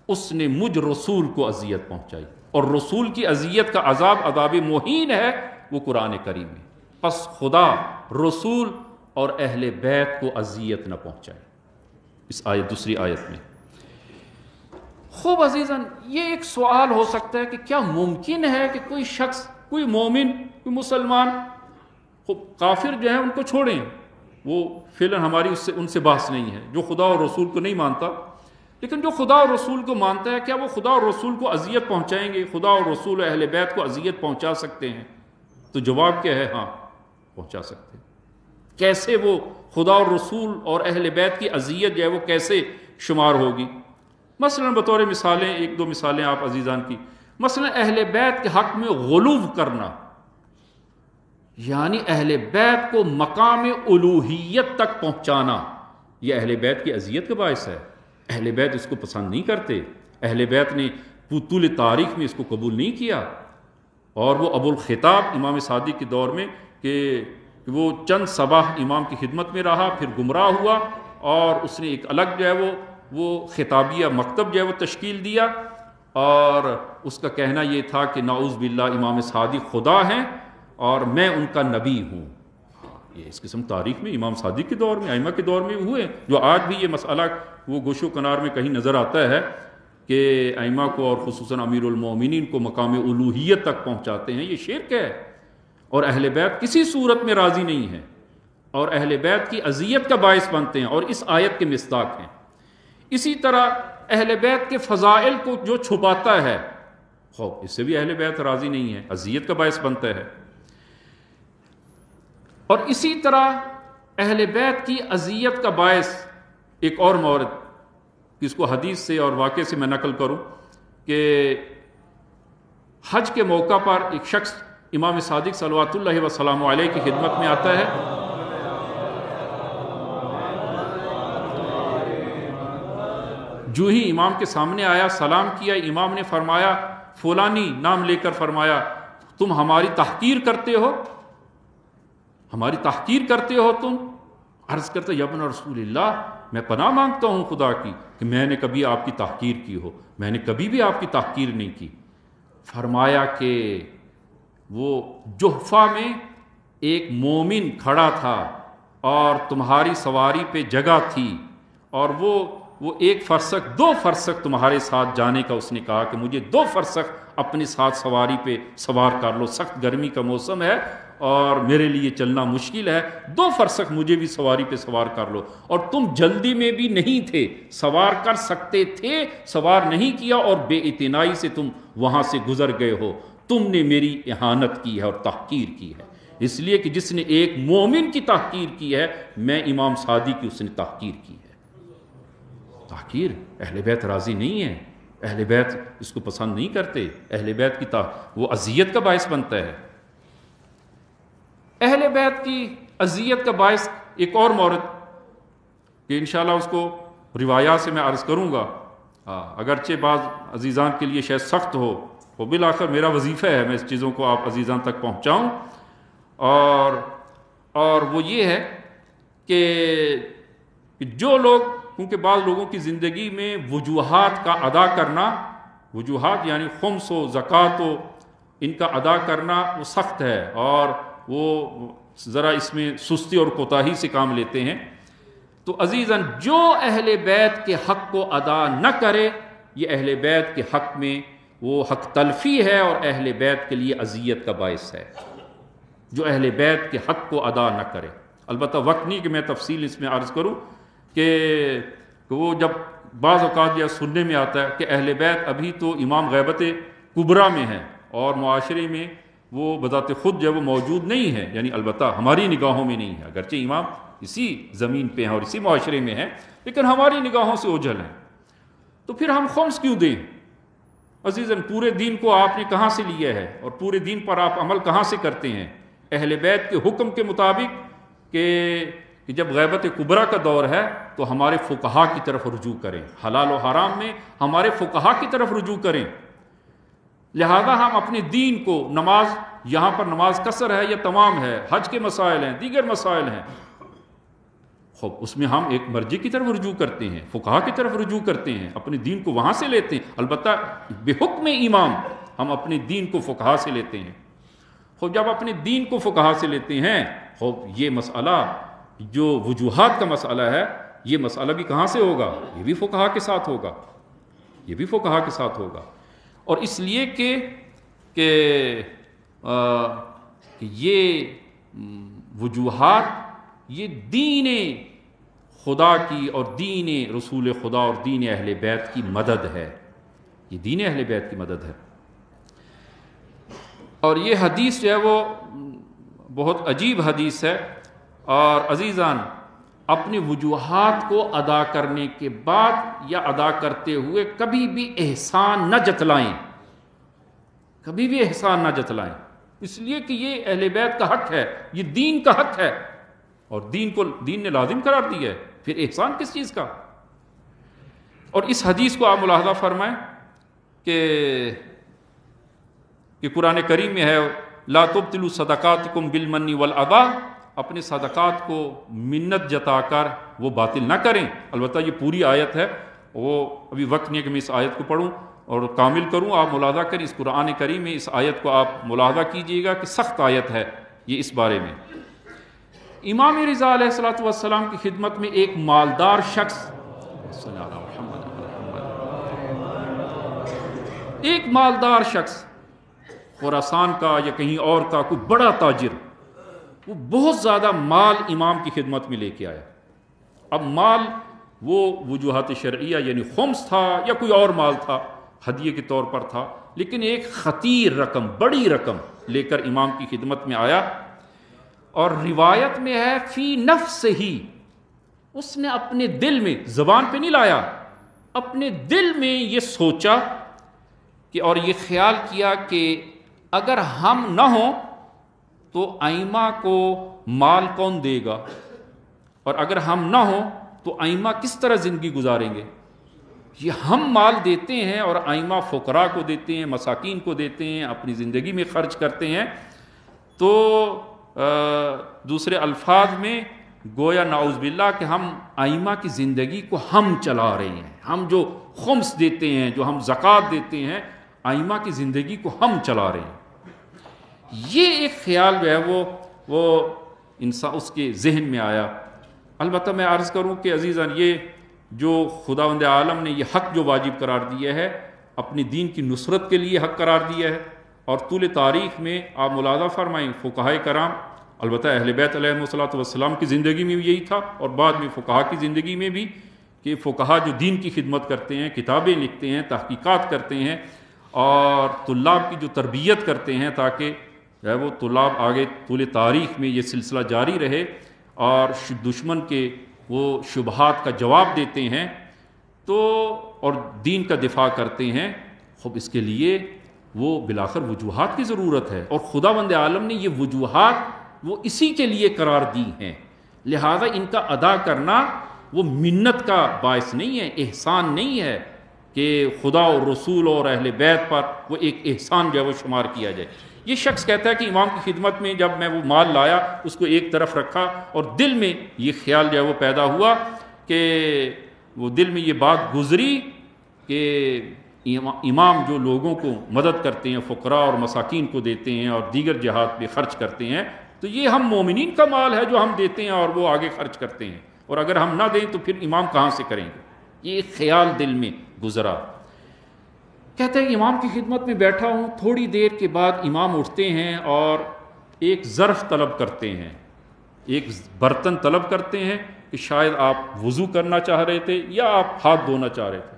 اس نے مجھ رسول کو اذیت پہنچائی، اور رسول کی اذیت کا عذاب مہین ہے وہ قرآن کریم میں۔ پس خدا، رسول اور اہل بیت کو اذیت نہ پہنچائے اس دوسری آیت میں۔ خوب عزیزاً یہ ایک سوال ہو سکتا ہے کہ کیا ممکن ہے کہ کوئی شخص، کوئی مومن، کوئی مسلمان، کافر جو ہے ان کو چھوڑیں، وہ فعلاً ہماری ان سے بحث نہیں ہے، جو خدا اور رسول کو نہیں مانتا، لیکن جو خدا اور رسول کو مانتا ہے کیا وہ خدا اور رسول کو اذیت پہنچائیں گے؟ خدا اور رسول اہل بیت کو اذیت پہنچا سکتے ہیں؟ تو جواب کیا ہے؟ ہاں پہنچا سکتے ہیں۔ کیسے وہ خدا اور رسول اور اہل بیت کی اذیت جو ہے وہ کیسے شمار ہوگی؟ مثلا بطور مثالیں ایک دو مثالیں آپ عزیزان کی، مثلا اہل بیت کے حق میں غلو کرنا، یعنی اہل بیت کو مقام الوہیت تک پہنچانا، یہ اہل بیت کی اذیت کا باعث ہے۔ اہل بیت اس کو پسند نہیں کرتے، اہل بیت نے طول تاریخ میں اس کو قبول نہیں کیا، اور وہ ابو الخطاب امام صادق کے دور میں کہ وہ چند صباح امام کی خدمت میں رہا، پھر گمراہ ہوا، اور اس نے ایک الگ جو ہے وہ خطابیہ مکتب جو ہے وہ تشکیل دیا، اور اس کا کہنا یہ تھا کہ نعوذ باللہ امام صادق خدا ہیں اور میں ان کا نبی ہوں۔ یہ اس قسم تاریخ میں امام صادق کے دور میں، ائمہ کے دور میں ہوئے، جو آج بھی یہ مسئلہ وہ گوشو کنار میں کہیں نظر آتا ہے کہ ائمہ کو اور خصوصاً امیر المومنین کو مقام الوہیت تک پہنچاتے ہیں، یہ شرک ہے، اور اہل بیت کسی صورت میں راضی نہیں ہیں، اور اہل بیت کی اذیت کا باعث بنتے ہیں، اور اس آیت کے مصداق ہیں۔ اسی طرح اہل بیت کے فضائل کو جو چھپاتا ہے، اس سے بھی اہل بیت راضی نہیں ہے، اذیت کا باعث بنتا ہے۔ اور اسی طرح اہل بیت کی اذیت کا باعث ایک اور مورد، جس کو حدیث سے اور واقعے سے میں نقل کروں، کہ حج کے موقع پر ایک شخص امام صادق صلوات اللہ وسلام علیہ کی خدمت میں آتا ہے، جو ہی امام کے سامنے آیا، سلام کیا، امام نے فرمایا فلانی نام لے کر فرمایا تم ہماری تحقیر کرتے ہو، ہماری تحقیر کرتے ہو تم. عرض کرتا یا ابن رسول اللہ، میں پناہ مانگتا ہوں خدا کی کہ میں نے کبھی آپ کی تحقیر کی ہو، میں نے کبھی بھی آپ کی تحقیر نہیں کی. فرمایا کہ وہ جحفہ میں ایک مومن کھڑا تھا اور تمہاری سواری پہ جگہ تھی، اور وہ 1 فرسخ 2 فرسخ تمہارے ساتھ جانے کا اس نے کہا کہ مجھے 2 فرسخ اپنے ساتھ سواری پہ سوار کر لو، سخت گرمی کا موسم ہے اور میرے لیے چلنا مشکل ہے، 2 فرسخ مجھے بھی سواری پہ سوار کر لو. اور تم جلدی میں بھی نہیں تھے، سوار کر سکتے تھے، سوار نہیں کیا اور بے اعتنائی سے تم وہاں سے گزر گئے ہو. تم نے میری اہانت کی ہے اور تحقیر کی ہے، اس لیے کہ جس نے ایک مومن کی تحقیر کی ہے، میں امام صادق کی اس نے تحقیر کی ہے. تحقیر اہل بیت راضی نہیں ہے، اہل بیت اس کو پسند نہیں کرتے، اہل بیت کی وہ اذیت کا باعث بنتا ہے. اہل بیت کی اذیت کا باعث ایک اور مورد کہ انشاءاللہ اس کو روایات سے میں عرض کروں گا، اگرچہ بعض عزیزان کے لیے شاید سخت ہو، وہ بالآخر میرا وظیفہ ہے میں اس چیزوں کو آپ عزیزان تک پہنچاؤں. اور وہ یہ ہے کہ جو لوگ، کیونکہ بعض لوگوں کی زندگی میں وجوہات کا ادا کرنا، وجوہات یعنی خمس و زکوٰۃ و ان کا ادا کرنا وہ سخت ہے، اور وہ ذرا اس میں سستی اور کوتاہی سے کام لیتے ہیں. تو عزیزاً جو اہل بیت کے حق کو ادا نہ کرے، یہ اہل بیت کے حق میں وہ حق تلفی ہے اور اہل بیت کے لیے اذیت کا باعث ہے، جو اہل بیت کے حق کو ادا نہ کرے. البتہ وقت نہیں کہ میں تفصیل اس میں عرض کروں کہ وہ جب بعض اوقات یہ سننے میں آتا ہے کہ اہل بیت ابھی تو امام غیبت کبریٰ میں ہے اور معاشرے میں وہ بذات خود جو وہ موجود نہیں ہے، یعنی البتہ ہماری نگاہوں میں نہیں ہے، اگرچہ امام اسی زمین پہ ہیں اور اسی معاشرے میں ہیں، لیکن ہماری نگاہوں سے اوجھل ہیں. تو پھر ہم خمس کیوں دیں؟ عزیزاً پورے دین کو آپ نے کہاں سے لیا ہے اور پورے دین پر آپ عمل کہاں سے کرتے ہیں؟ اہل بیت کے حکم کے مطابق کہ جب غیبت کبریٰ کا دور ہے تو ہمارے فقہا کی طرف رجوع کریں، حلال و حرام میں ہمارے فقہا کی طرف رجوع کریں. لہذا ہم اپنے دین کو، نماز یہاں پر نماز قصر ہے یا تمام ہے، حج کے مسائل ہیں، دیگر مسائل ہیں، خوب اس میں ہم ایک مرجع کی طرف رجوع کرتے ہیں، فقہا کی طرف رجوع کرتے ہیں، اپنے دین کو وہاں سے لیتے ہیں. البتہ بحکم امام ہم اپنے دین کو فقہا سے لیتے ہیں. خوب جب اپنے دین کو فقہا سے لیتے ہیں، خوب یہ مسئلہ جو وجوہات کا مسئلہ ہے، یہ مسئلہ بھی کہاں سے ہوگا؟ یہ بھی فقہا کے ساتھ ہوگا، یہ بھی فقہا کے ساتھ ہوگا. اور اس لیے کہ یہ وجوہات یہ دین خدا کی اور دین رسول خدا اور دین اہل بیت کی مدد ہے، یہ دین اہل بیت کی مدد ہے. اور یہ حدیث جو ہے وہ بہت عجیب حدیث ہے. اور عزیزان اپنی وجوہات کو ادا کرنے کے بعد یا ادا کرتے ہوئے کبھی بھی احسان نہ جتلائیں، کبھی بھی احسان نہ جتلائیں، اس لیے کہ یہ اہل بیت کا حق ہے، یہ دین کا حق ہے اور دین نے لازم قرار دیا ہے، پھر احسان کس چیز کا؟ اور اس حدیث کو آپ ملاحظہ فرمائیں کہ قرآن کریم میں ہے لا تبطلوا صدقاتکم بالمن والاذی، اپنے صدقات کو منت جتا کر وہ باطل نہ کریں. البتہ یہ پوری آیت ہے، وہ ابھی وقت نہیں ہے کہ میں اس آیت کو پڑھوں اور کامل کروں. آپ ملاحظہ کریں اس قرآن کریم میں، اس آیت کو آپ ملاحظہ کیجئے گا کہ سخت آیت ہے یہ اس بارے میں. امام رضا علیہ الصلوۃ والسلام کی خدمت میں ایک مالدار شخص، ایک مالدار شخص خراسان کا یا کہیں اور کا کوئی بڑا تاجر، وہ بہت زیادہ مال امام کی خدمت میں لے کے آیا. اب مال وہ وجوہات شرعیہ یعنی خمس تھا یا کوئی اور مال تھا، ہدیے کے طور پر تھا، لیکن ایک خطیر رقم، بڑی رقم لے کر امام کی خدمت میں آیا. اور روایت میں ہے فی نفس ہی، اس نے اپنے دل میں، زبان پہ نہیں لایا، اپنے دل میں یہ سوچا کہ اور یہ خیال کیا کہ اگر ہم نہ ہوں تو ائمہ کو مال کون دے گا، اور اگر ہم نہ ہوں تو ائمہ کس طرح زندگی گزاریں گے. یہ ہم مال دیتے ہیں اور ائمہ فقراء کو دیتے ہیں، مساکین کو دیتے ہیں، اپنی زندگی میں خرچ کرتے ہیں، تو دوسرے الفاظ میں گویا نعوذ باللہ کہ ہم ائمہ کی زندگی کو ہم چلا رہے ہیں. ہم جو خمس دیتے ہیں، جو ہم زکوٰۃ دیتے ہیں، ائمہ کی زندگی کو ہم چلا رہے ہیں. یہ ایک خیال جو ہے وہ انسان اس کے ذہن میں آیا. البتہ میں عرض کروں کہ عزیزان، یہ جو خداوند عالم نے یہ حق جو واجب قرار دیا ہے، اپنی دین کی نصرت کے لیے حق قرار دیا ہے، اور طول تاریخ میں آپ ملاحظہ فرمائیں فقہائے کرام، البتہ اہل بیت علیہ الصلوۃ والسلام کی زندگی میں بھی یہی تھا، اور بعد میں فقہا کی زندگی میں بھی، کہ فقہا جو دین کی خدمت کرتے ہیں، کتابیں لکھتے ہیں، تحقیقات کرتے ہیں، اور طلاب کی جو تربیت کرتے ہیں تاکہ وہ طلاب آگے طول تاریخ میں یہ سلسلہ جاری رہے، اور دشمن کے وہ شبہات کا جواب دیتے ہیں تو اور دین کا دفاع کرتے ہیں. خب اس کے لیے وہ بالآخر وجوہات کی ضرورت ہے، اور خداوند عالم نے یہ وجوہات وہ اسی کے لیے قرار دی ہیں. لہذا ان کا ادا کرنا وہ منت کا باعث نہیں ہے، احسان نہیں ہے کہ خدا اور رسول اور اہل بیت پر وہ ایک احسان جو ہے وہ شمار کیا جائے. یہ شخص کہتا ہے کہ امام کی خدمت میں جب میں وہ مال لایا اس کو ایک طرف رکھا، اور دل میں یہ خیال جو ہے وہ پیدا ہوا کہ وہ دل میں یہ بات گزری کہ امام جو لوگوں کو مدد کرتے ہیں، فقراء اور مساکین کو دیتے ہیں اور دیگر جہات پہ خرچ کرتے ہیں، تو یہ ہم مومنین کا مال ہے جو ہم دیتے ہیں اور وہ آگے خرچ کرتے ہیں، اور اگر ہم نہ دیں تو پھر امام کہاں سے کریں گے. یہ ایک خیال دل میں گزرا. کہتے ہیں امام کی خدمت میں بیٹھا ہوں، تھوڑی دیر کے بعد امام اٹھتے ہیں اور ایک ظرف طلب کرتے ہیں، ایک برتن طلب کرتے ہیں کہ شاید آپ وضو کرنا چاہ رہے تھے یا آپ ہاتھ دھونا چاہ رہے تھے.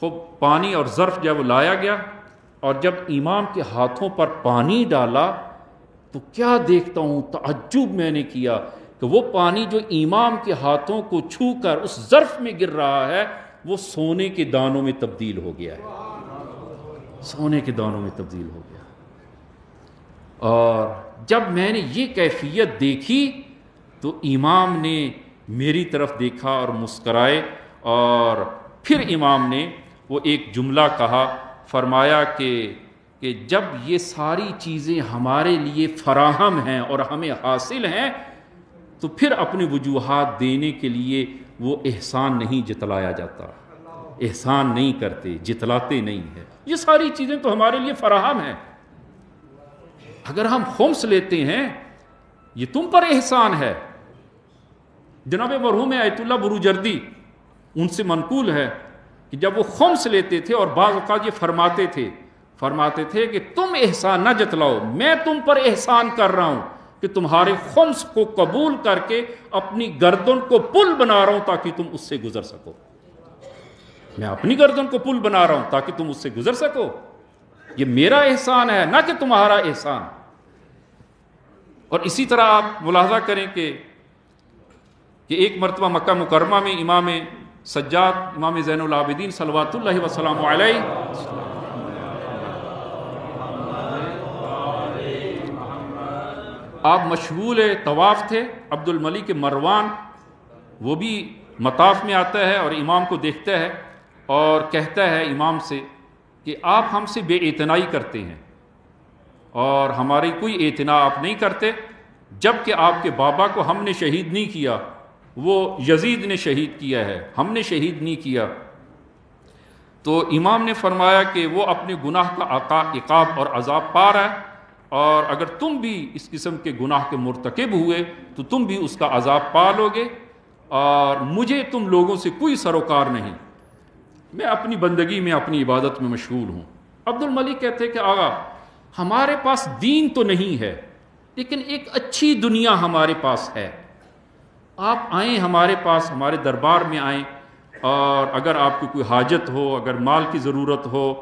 خوب پانی اور ظرف جب وہ لایا گیا، اور جب امام کے ہاتھوں پر پانی ڈالا تو کیا دیکھتا ہوں، تعجب میں نے کیا کہ وہ پانی جو امام کے ہاتھوں کو چھو کر اس ظرف میں گر رہا ہے وہ سونے کے دانوں میں تبدیل ہو گیا ہے. سونے کے دانوں میں تبدیل ہو گیا. اور جب میں نے یہ کیفیت دیکھی تو امام نے میری طرف دیکھا اور مسکرائے، اور پھر امام نے وہ ایک جملہ کہا، فرمایا کہ جب یہ ساری چیزیں ہمارے لیے فراہم ہیں اور ہمیں حاصل ہیں تو پھر اپنی وجوہات دینے کے لیے وہ احسان نہیں جتلایا جاتا، احسان نہیں کرتے، جتلاتے نہیں ہیں. یہ ساری چیزیں تو ہمارے لیے فراہم ہیں. اگر ہم خمس لیتے ہیں یہ تم پر احسان ہے. جناب مرحوم آیت اللہ بروجردی، ان سے منقول ہے کہ جب وہ خمس لیتے تھے اور بعض اوقات یہ فرماتے تھے کہ تم احسان نہ جتلاؤ، میں تم پر احسان کر رہا ہوں کہ تمہارے خمس کو قبول کر کے اپنی گردن کو پل بنا رہا ہوں تاکہ تم اس سے گزر سکو. میں اپنی گردن کو پل بنا رہا ہوں تاکہ تم اس سے گزر سکو. یہ میرا احسان ہے نہ کہ تمہارا احسان. اور اسی طرح آپ ملاحظہ کریں کہ ایک مرتبہ مکہ مکرمہ میں امام سجاد، امام زین العابدین صلوات اللہ وسلام علیہ، آپ مشغول طواف تھے. عبد الملک مروان وہ بھی مطاف میں آتا ہے اور امام کو دیکھتا ہے اور کہتا ہے امام سے کہ آپ ہم سے بے اعتنائی کرتے ہیں اور ہماری کوئی اعتنا آپ نہیں کرتے، جب کہ آپ کے بابا کو ہم نے شہید نہیں کیا، وہ یزید نے شہید کیا ہے، ہم نے شہید نہیں کیا. تو امام نے فرمایا کہ وہ اپنے گناہ کا عقاب اور عذاب پا رہا ہے، اور اگر تم بھی اس قسم کے گناہ کے مرتکب ہوئے تو تم بھی اس کا عذاب پا لو گے، اور مجھے تم لوگوں سے کوئی سروکار نہیں، میں اپنی بندگی میں اپنی عبادت میں مشغول ہوں. عبد الملک کہتے کہ آغا ہمارے پاس دین تو نہیں ہے لیکن ایک اچھی دنیا ہمارے پاس ہے، آپ آئیں ہمارے پاس، ہمارے دربار میں آئیں، اور اگر آپ کو کوئی حاجت ہو، اگر مال کی ضرورت ہو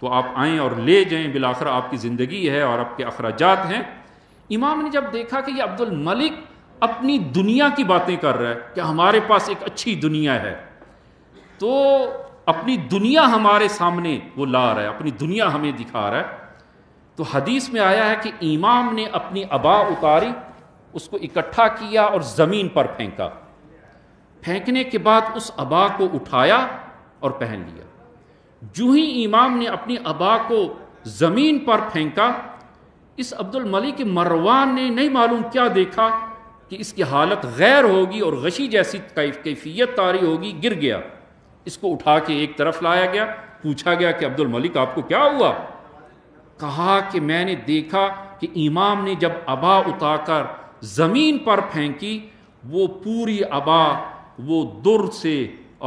تو آپ آئیں اور لے جائیں، بالآخر آپ کی زندگی ہے اور آپ کے اخراجات ہیں. امام نے جب دیکھا کہ یہ عبد الملک اپنی دنیا کی باتیں کر رہا ہے کہ ہمارے پاس ایک اچھی دنیا ہے، تو اپنی دنیا ہمارے سامنے وہ لا رہا ہے، اپنی دنیا ہمیں دکھا رہا ہے. تو حدیث میں آیا ہے کہ امام نے اپنی عبا اتاری، اس کو اکٹھا کیا اور زمین پر پھینکا. پھینکنے کے بعد اس عبا کو اٹھایا اور پہن لیا۔ جو ہی امام نے اپنی عبا کو زمین پر پھینکا، اس عبد الملک مروان نے نہیں معلوم کیا دیکھا کہ اس کی حالت غیر ہوگی اور غشی جیسی کیفیت طاری ہوگی، گر گیا۔ اس کو اٹھا کے ایک طرف لایا گیا، پوچھا گیا کہ عبد الملک آپ کو کیا ہوا؟ کہا کہ میں نے دیکھا کہ امام نے جب عبا اٹھا کر زمین پر پھینکی، وہ پوری عبا وہ در سے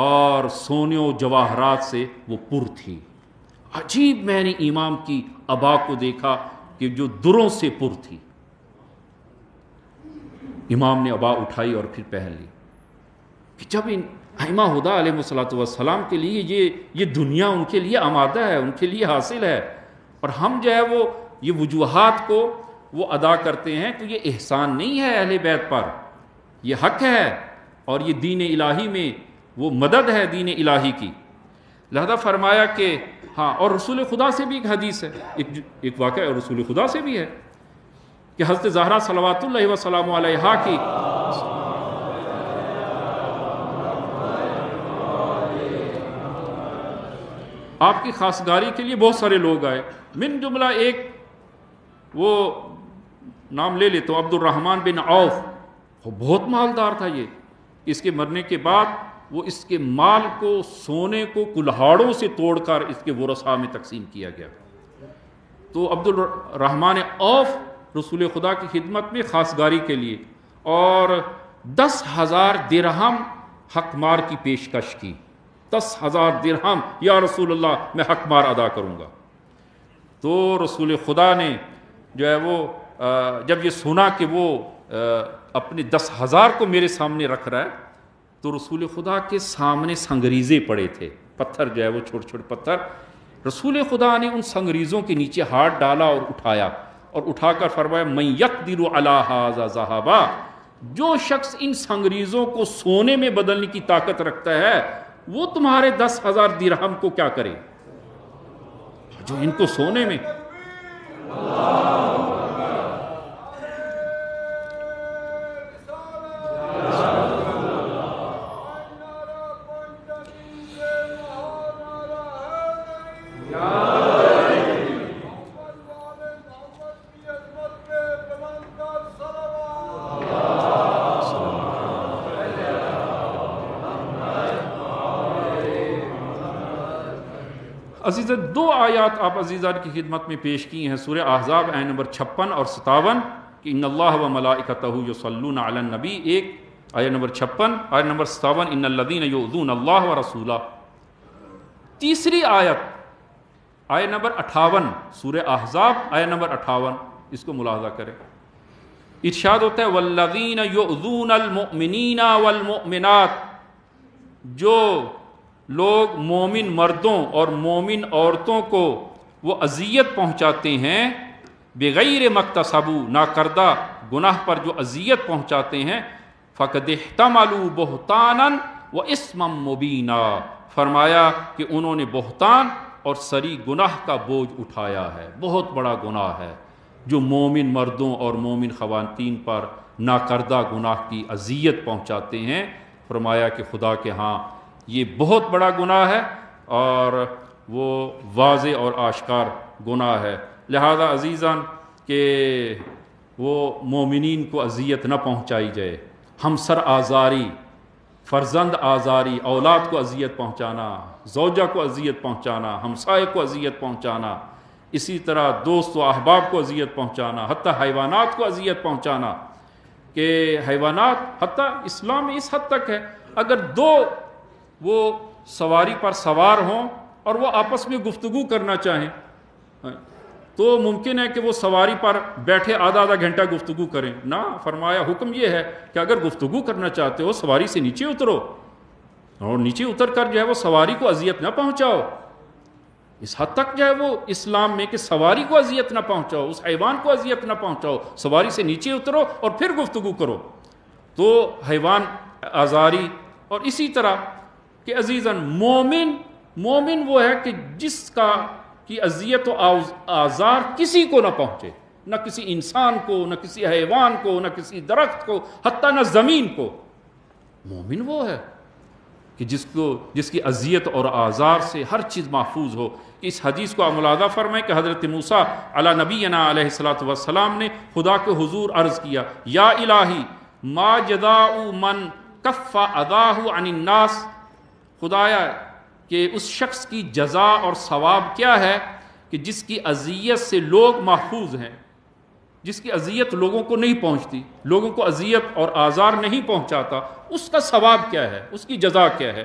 اور سونے و جواہرات سے وہ پر تھی۔ عجیب، میں نے امام کی عبا کو دیکھا کہ جو دروں سے پر تھی۔ امام نے عبا اٹھائی اور پھر پہن لی کہ جب ان ائمہ ہدا علیہ السلام کے لیے یہ دنیا ان کے لیے آمادہ ہے، ان کے لیے حاصل ہے، اور ہم جو ہے وہ یہ وجوہات کو وہ ادا کرتے ہیں، تو یہ احسان نہیں ہے اہل بیت پر، یہ حق ہے، اور یہ دین الہی میں وہ مدد ہے دین الہی کی۔ لہذا فرمایا کہ ہاں، اور رسول خدا سے بھی ایک حدیث ہے، ایک واقعہ رسول خدا سے بھی ہے کہ حضرت زہرا صلوات اللہ وسلام علیہا کی آپ کی خاصگاری کے لیے بہت سارے لوگ آئے، من جملہ ایک وہ نام لے لیتا ہوں، عبد الرحمن بن عوف، وہ بہت مالدار تھا۔ یہ اس کے مرنے کے بعد وہ اس کے مال کو، سونے کو کلہاڑوں سے توڑ کر اس کے ورثاء میں تقسیم کیا گیا۔ تو عبد الرحمن عوف رسول خدا کی خدمت میں خاصگاری کے لیے اور 10,000 درہم حق مار کی پیشکش کی۔ 10,000 درہم، یا رسول اللہ میں حق مار ادا کروں گا۔ تو رسول خدا نے جو ہے وہ جب یہ سنا کہ وہ اپنے 10,000 کو میرے سامنے رکھ رہا ہے، تو رسول خدا کے سامنے سنگریزے پڑے تھے، پتھر جو ہے وہ چھوٹے چھوٹے پتھر۔ رسول خدا نے ان سنگریزوں کے نیچے ہاتھ ڈالا اور اٹھایا، اور اٹھا کر فرمایا من یقدر علی ھذا ذھبا، جو شخص ان سنگریزوں کو سونے میں بدلنے کی طاقت رکھتا ہے وہ تمہارے 10,000 درہم کو کیا کرے، جو ان کو سونے میں۔ عزیزان، 2 آیات آپ عزیزان کی خدمت میں پیش کی ہیں، سورہ احزاب آیت نمبر 56 اور 57 کہ ان اللہ و ملائکتہ یصلون علی النبی، ایک آیت نمبر 56، آیت نمبر 57 ان الذین یؤذون اللہ و رسولہ۔ تیسری آیت آیت نمبر 58 سورہ احزاب آیت نمبر 58، اس کو ملاحظہ کریں۔ ارشاد ہوتا ہے والذین یؤذون المؤمنین والمؤمنات، جو لوگ مومن مردوں اور مومن عورتوں کو وہ اذیت پہنچاتے ہیں، بغیر مکتسبوا، ناکردہ گناہ پر جو اذیت پہنچاتے ہیں، فقد احتملوا بہتانا واسما مبینا، فرمایا کہ انہوں نے بہتان اور سری گناہ کا بوجھ اٹھایا ہے، بہت بڑا گناہ ہے جو مومن مردوں اور مومن خواتین پر ناکردہ گناہ کی اذیت پہنچاتے ہیں۔ فرمایا کہ خدا کے ہاں یہ بہت بڑا گناہ ہے اور وہ واضح اور آشکار گناہ ہے۔ لہذا عزیزان کہ وہ مومنین کو اذیت نہ پہنچائی جائے، ہمسر آزاری، فرزند آزاری، اولاد کو اذیت پہنچانا، زوجہ کو اذیت پہنچانا، ہمسائے کو اذیت پہنچانا، اسی طرح دوست و احباب کو اذیت پہنچانا، حتیٰ حیوانات کو اذیت پہنچانا، کہ حیوانات حتیٰ اسلام میں اس حد تک ہے اگر 2 وہ سواری پر سوار ہوں اور وہ آپس میں گفتگو کرنا چاہیں تو ممکن ہے کہ وہ سواری پر بیٹھے آدھا گھنٹہ گفتگو کریں، نہ، فرمایا حکم یہ ہے کہ اگر گفتگو کرنا چاہتے ہو سواری سے نیچے اترو، اور نیچے اتر کر جو ہے وہ سواری کو اذیت نہ پہنچاؤ۔ اس حد تک جو ہے وہ اسلام میں کہ سواری کو اذیت نہ پہنچاؤ، اس حیوان کو اذیت نہ پہنچاؤ، سواری سے نیچے اترو اور پھر گفتگو کرو۔ تو حیوان آزاری، اور اسی طرح کہ عزیزاً مومن وہ ہے کہ جس کا کی اذیت و آزار کسی کو نہ پہنچے، نہ کسی انسان کو، نہ کسی حیوان کو، نہ کسی درخت کو، حتیٰ نہ زمین کو۔ مومن وہ ہے کہ جس کی اذیت اور آزار سے ہر چیز محفوظ ہو. اس حدیث کو ملاحظہ فرمائیں کہ حضرت موسیٰ علی نبینا علیہ الصلوۃ والسلام نے خدا کے حضور عرض کیا، یا الہی ما جزاء من کف اذاہ عن الناس، خدایا کہ اس شخص کی جزا اور ثواب کیا ہے کہ جس کی اذیت سے لوگ محفوظ ہیں، جس کی اذیت لوگوں کو نہیں پہنچتی، لوگوں کو اذیت اور آزار نہیں پہنچاتا، اس کا ثواب کیا ہے، اس کی جزا کیا ہے؟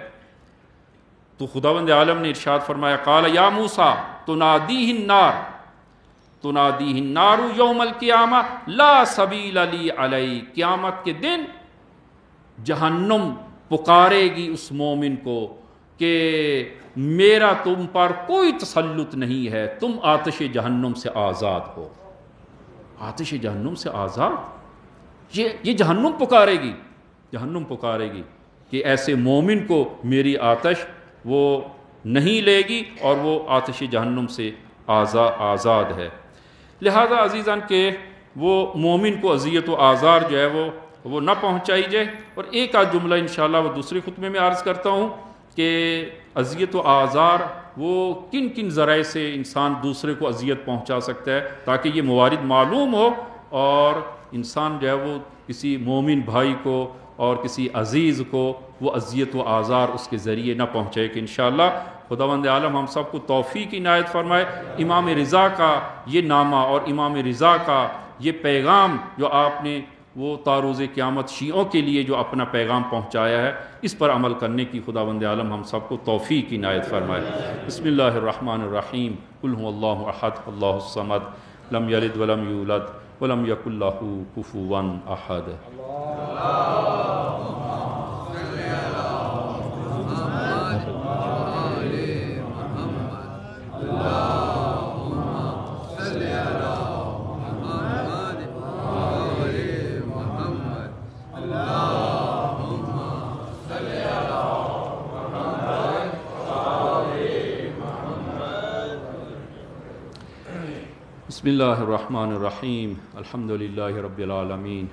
تو خداوند عالم نے ارشاد فرمایا، قال یا موسیٰ تنادیہ النار یوم القیامہ لا سبیل لی علی، قیامت کے دن جہنم پکارے گی اس مومن کو کہ میرا تم پر کوئی تسلط نہیں ہے، تم آتش جہنم سے آزاد ہو. آتش جہنم سے آزاد، یہ جہنم پکارے گی کہ ایسے مومن کو میری آتش وہ نہیں لے گی اور وہ آتش جہنم سے آزاد ہے. لہذا عزیزان کہ وہ مومن کو اذیت و آزار جو ہے وہ نہ پہنچائی جائے. اور ایک آدھ جملہ انشاءاللہ وہ دوسرے خطبے میں عرض کرتا ہوں کہ اذیت و آزار وہ کن کن ذرائع سے انسان دوسرے کو اذیت پہنچا سکتا ہے، تاکہ یہ موارد معلوم ہو اور انسان جو ہے وہ کسی مومن بھائی کو اور کسی عزیز کو وہ اذیت و آزار اس کے ذریعے نہ پہنچے. کہ انشاءاللہ خداوند عالم ہم سب کو توفیق عنایت فرمائے. امام رضا کا یہ نامہ اور امام رضا کا یہ پیغام جو آپ نے وہ تاروز قیامت شیعوں کے لیے جو اپنا پیغام پہنچایا ہے، اس پر عمل کرنے کی خداوند عالم ہم سب کو توفیق عنایت فرمائے. بسم اللہ الرحمن الرحیم. قل هو اللہ احد اللہ الصمد لم یلد ولم یولد ولم یکن لہ کفوا احد. بسم اللہ الرحمن الرحیم. الحمدللہ رب العالمین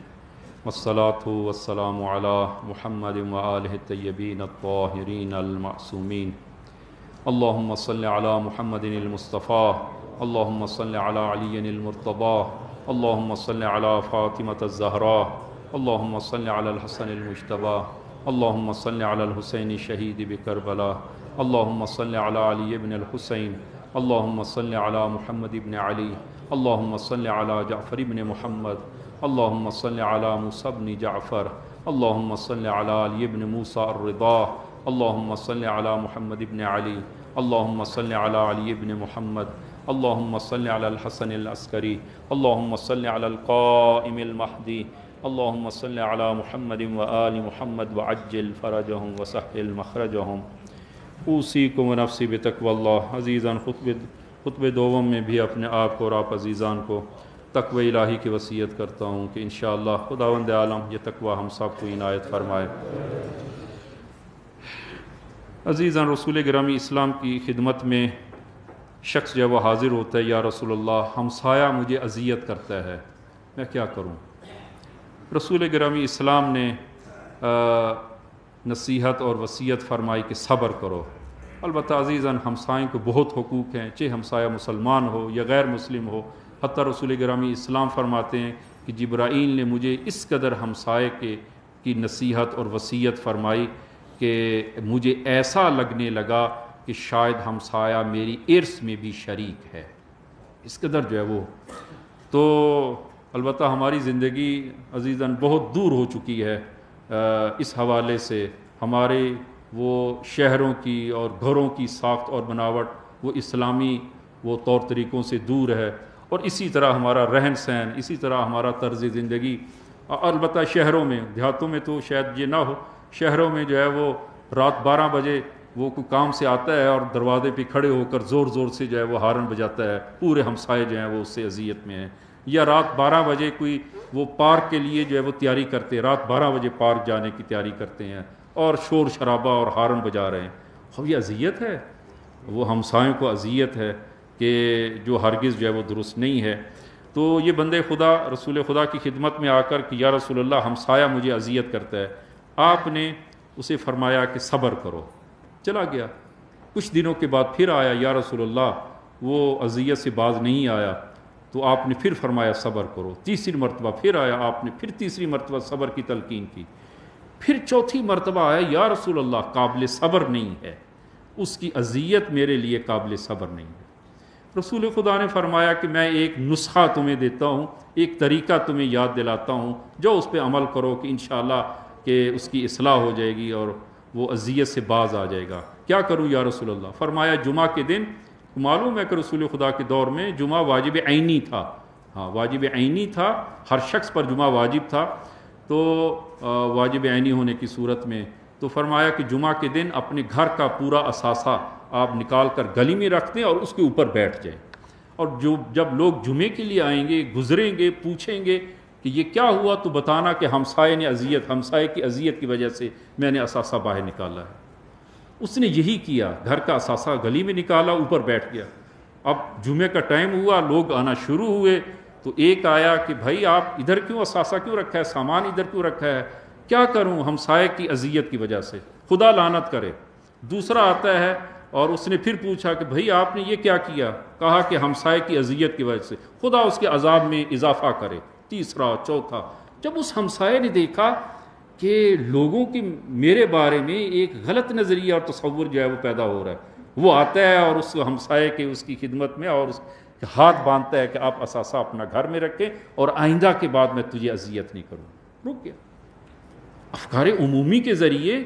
والصلاة والسلام علی محمد وآلہ الطیبین الطاہرین المعصومین. اللہم صلی علی محمد المصطفیٰ، اللہم صلی علی علی المرتضیٰ، اللہم صلی علی فاطمة الزہراء، اللہم صلی علی الحسن المجتبیٰ، اللہم صلی علی الحسین شہید بکربلا، اللہم صلی علی علی ابن الحسین، اللہم صلی علی محمد ابن علی، اللہم صلی علی جعفر ابن محمد، اللہم صلی علی موسیٰ ابن جعفر، اللہم صلی علی علی ابن موسیٰ الرضا، اللہم صلی علی محمد ابن علی، اللہم صلی علی علی ابن محمد، اللہم صلی علی الحسن العسکری، اللہم صلی علی القائم المہدی، اللہم صلی علی محمد وآل محمد وعجل فرجہم وسہل مخرجہم. اوصیکم ونفسی بتقوی اللہ. عزیزان خطبہ دوم میں بھی اپنے آپ کو اور آپ عزیزان کو تقوی الہی کی وصیت کرتا ہوں کہ انشاءاللہ خداوند عالم یہ تقوی ہم سب کو عنایت فرمائے. عزیزان رسول گرامی اسلام کی خدمت میں شخص جو وہ حاضر ہوتا ہے، یا رسول اللہ ہمسایہ مجھے اذیت کرتا ہے، میں کیا کروں؟ رسول گرامی اسلام نے نصیحت اور وصیت فرمائی کہ صبر کرو. البتہ عزیزاً ہمسائیں کو بہت حقوق ہیں، چاہے ہمسایہ مسلمان ہو یا غیر مسلم ہو. حتیٰ رسول گرامی اسلام فرماتے ہیں کہ جبرائیل نے مجھے اس قدر ہمسائے کی نصیحت اور وصیت فرمائی کہ مجھے ایسا لگنے لگا کہ شاید ہمسایہ میری ارث میں بھی شریک ہے، اس قدر جو ہے وہ. تو البتہ ہماری زندگی عزیزاً بہت دور ہو چکی ہے اس حوالے سے. ہمارے وہ شہروں کی اور گھروں کی ساخت اور بناوٹ وہ اسلامی وہ طور طریقوں سے دور ہے، اور اسی طرح ہمارا رہن سہن، اسی طرح ہمارا طرز زندگی. البتہ شہروں میں، دیہاتوں میں تو شاید یہ نہ ہو، شہروں میں جو ہے وہ رات 12 بجے وہ کوئی کام سے آتا ہے اور دروازے پہ کھڑے ہو کر زور زور سے جو ہے وہ ہارن بجاتا ہے، پورے ہمسائے جو ہیں وہ اس سے اذیت میں ہیں. یا رات 12 بجے کوئی وہ پارک کے لیے جو ہے وہ تیاری کرتے ہیں، رات 12 بجے پارک جانے کی تیاری کرتے ہیں اور شور شرابہ اور ہارن بجا رہے ہیں. اب یہ اذیت ہے، وہ ہمسایوں کو اذیت ہے کہ جو ہرگز جو ہے وہ درست نہیں ہے. تو یہ بندے خدا رسول خدا کی خدمت میں آ کر کہ یا رسول اللہ ہمسایہ مجھے اذیت کرتا ہے. آپ نے اسے فرمایا کہ صبر کرو، چلا گیا۔ کچھ دنوں کے بعد پھر آیا، یا رسول اللہ وہ اذیت سے باز نہیں آیا، تو آپ نے پھر فرمایا صبر کرو۔ تیسری مرتبہ پھر آیا، آپ نے پھر تیسری مرتبہ صبر کی تلقین کی۔ پھر چوتھی مرتبہ آیا، یا رسول اللہ قابل صبر نہیں ہے، اس کی اذیت میرے لیے قابل صبر نہیں ہے۔ رسول خدا نے فرمایا کہ میں ایک نسخہ تمہیں دیتا ہوں، ایک طریقہ تمہیں یاد دلاتا ہوں، جو اس پہ عمل کرو کہ انشاءاللہ کہ اس کی اصلاح ہو جائے گی اور وہ اذیت سے باز آ جائے گا۔ کیا کروں یا رسول اللہ؟ فرمایا جمعہ کے دن، معلوم ہے کہ رسول خدا کے دور میں جمعہ واجب عینی تھا، ہاں واجب عینی تھا، ہر شخص پر جمعہ واجب تھا، تو واجب عینی ہونے کی صورت میں تو فرمایا کہ جمعہ کے دن اپنے گھر کا پورا اثاثہ آپ نکال کر گلی میں رکھ دیں اور اس کے اوپر بیٹھ جائیں، اور جب لوگ جمعے کے لیے آئیں گے، گزریں گے، پوچھیں گے کہ یہ کیا ہوا، تو بتانا کہ ہمسائے کی اذیت کی وجہ سے میں نے اثاثہ باہر نکالا ہے۔ اس نے یہی کیا، گھر کا اثاثہ گلی میں نکالا، اوپر بیٹھ گیا۔ اب جمعے کا ٹائم ہوا، لوگ آنا شروع ہوئے، تو ایک آیا کہ بھائی آپ ادھر کیوں اثاثہ کیوں رکھا ہے، سامان ادھر کیوں رکھا ہے؟ کیا کروں، ہمسائے کی اذیت کی وجہ سے، خدا لعنت کرے۔ دوسرا آتا ہے اور اس نے پھر پوچھا کہ بھائی آپ نے یہ کیا کیا؟ کہا کہ ہمسائے کی اذیت کی وجہ سے، خدا اس کے عذاب میں اضافہ کرے۔ تیسرا، چوتھا، جب اس ہمسائے نے دیکھا کہ لوگوں کی میرے بارے میں ایک غلط نظریہ اور تصور جو ہے وہ پیدا ہو رہا ہے، وہ آتا ہے اور اس ہمسائے کے اس کی خدمت میں اور اس ہاتھ باندھتا ہے کہ آپ اثاثہ اپنا گھر میں رکھیں اور آئندہ کے بعد میں تجھے اذیت نہیں کروں۔ رک گیا۔ افکار عمومی کے ذریعے،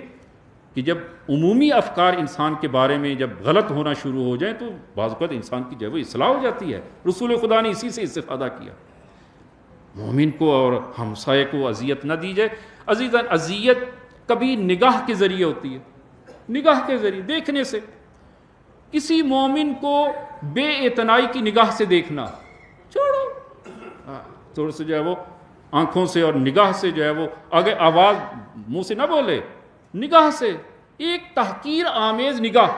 کہ جب عمومی افکار انسان کے بارے میں جب غلط ہونا شروع ہو جائیں تو بعض اوقات انسان کی جو ہے وہ اصلاح ہو جاتی ہے۔ رسول خدا نے اسی سے استفادہ کیا، مومن کو اور ہمسائے کو اذیت نہ دی جائے۔ عزیزاً، اذیت کبھی نگاہ کے ذریعے ہوتی ہے، نگاہ کے ذریعے دیکھنے سے، کسی مومن کو بے اعتنائی کی نگاہ سے دیکھنا، چھوڑو، تھوڑا سے جو ہے وہ آنکھوں سے اور نگاہ سے جو ہے وہ آگے آواز منہ سے نہ بولے، نگاہ سے ایک تحقیر آمیز نگاہ،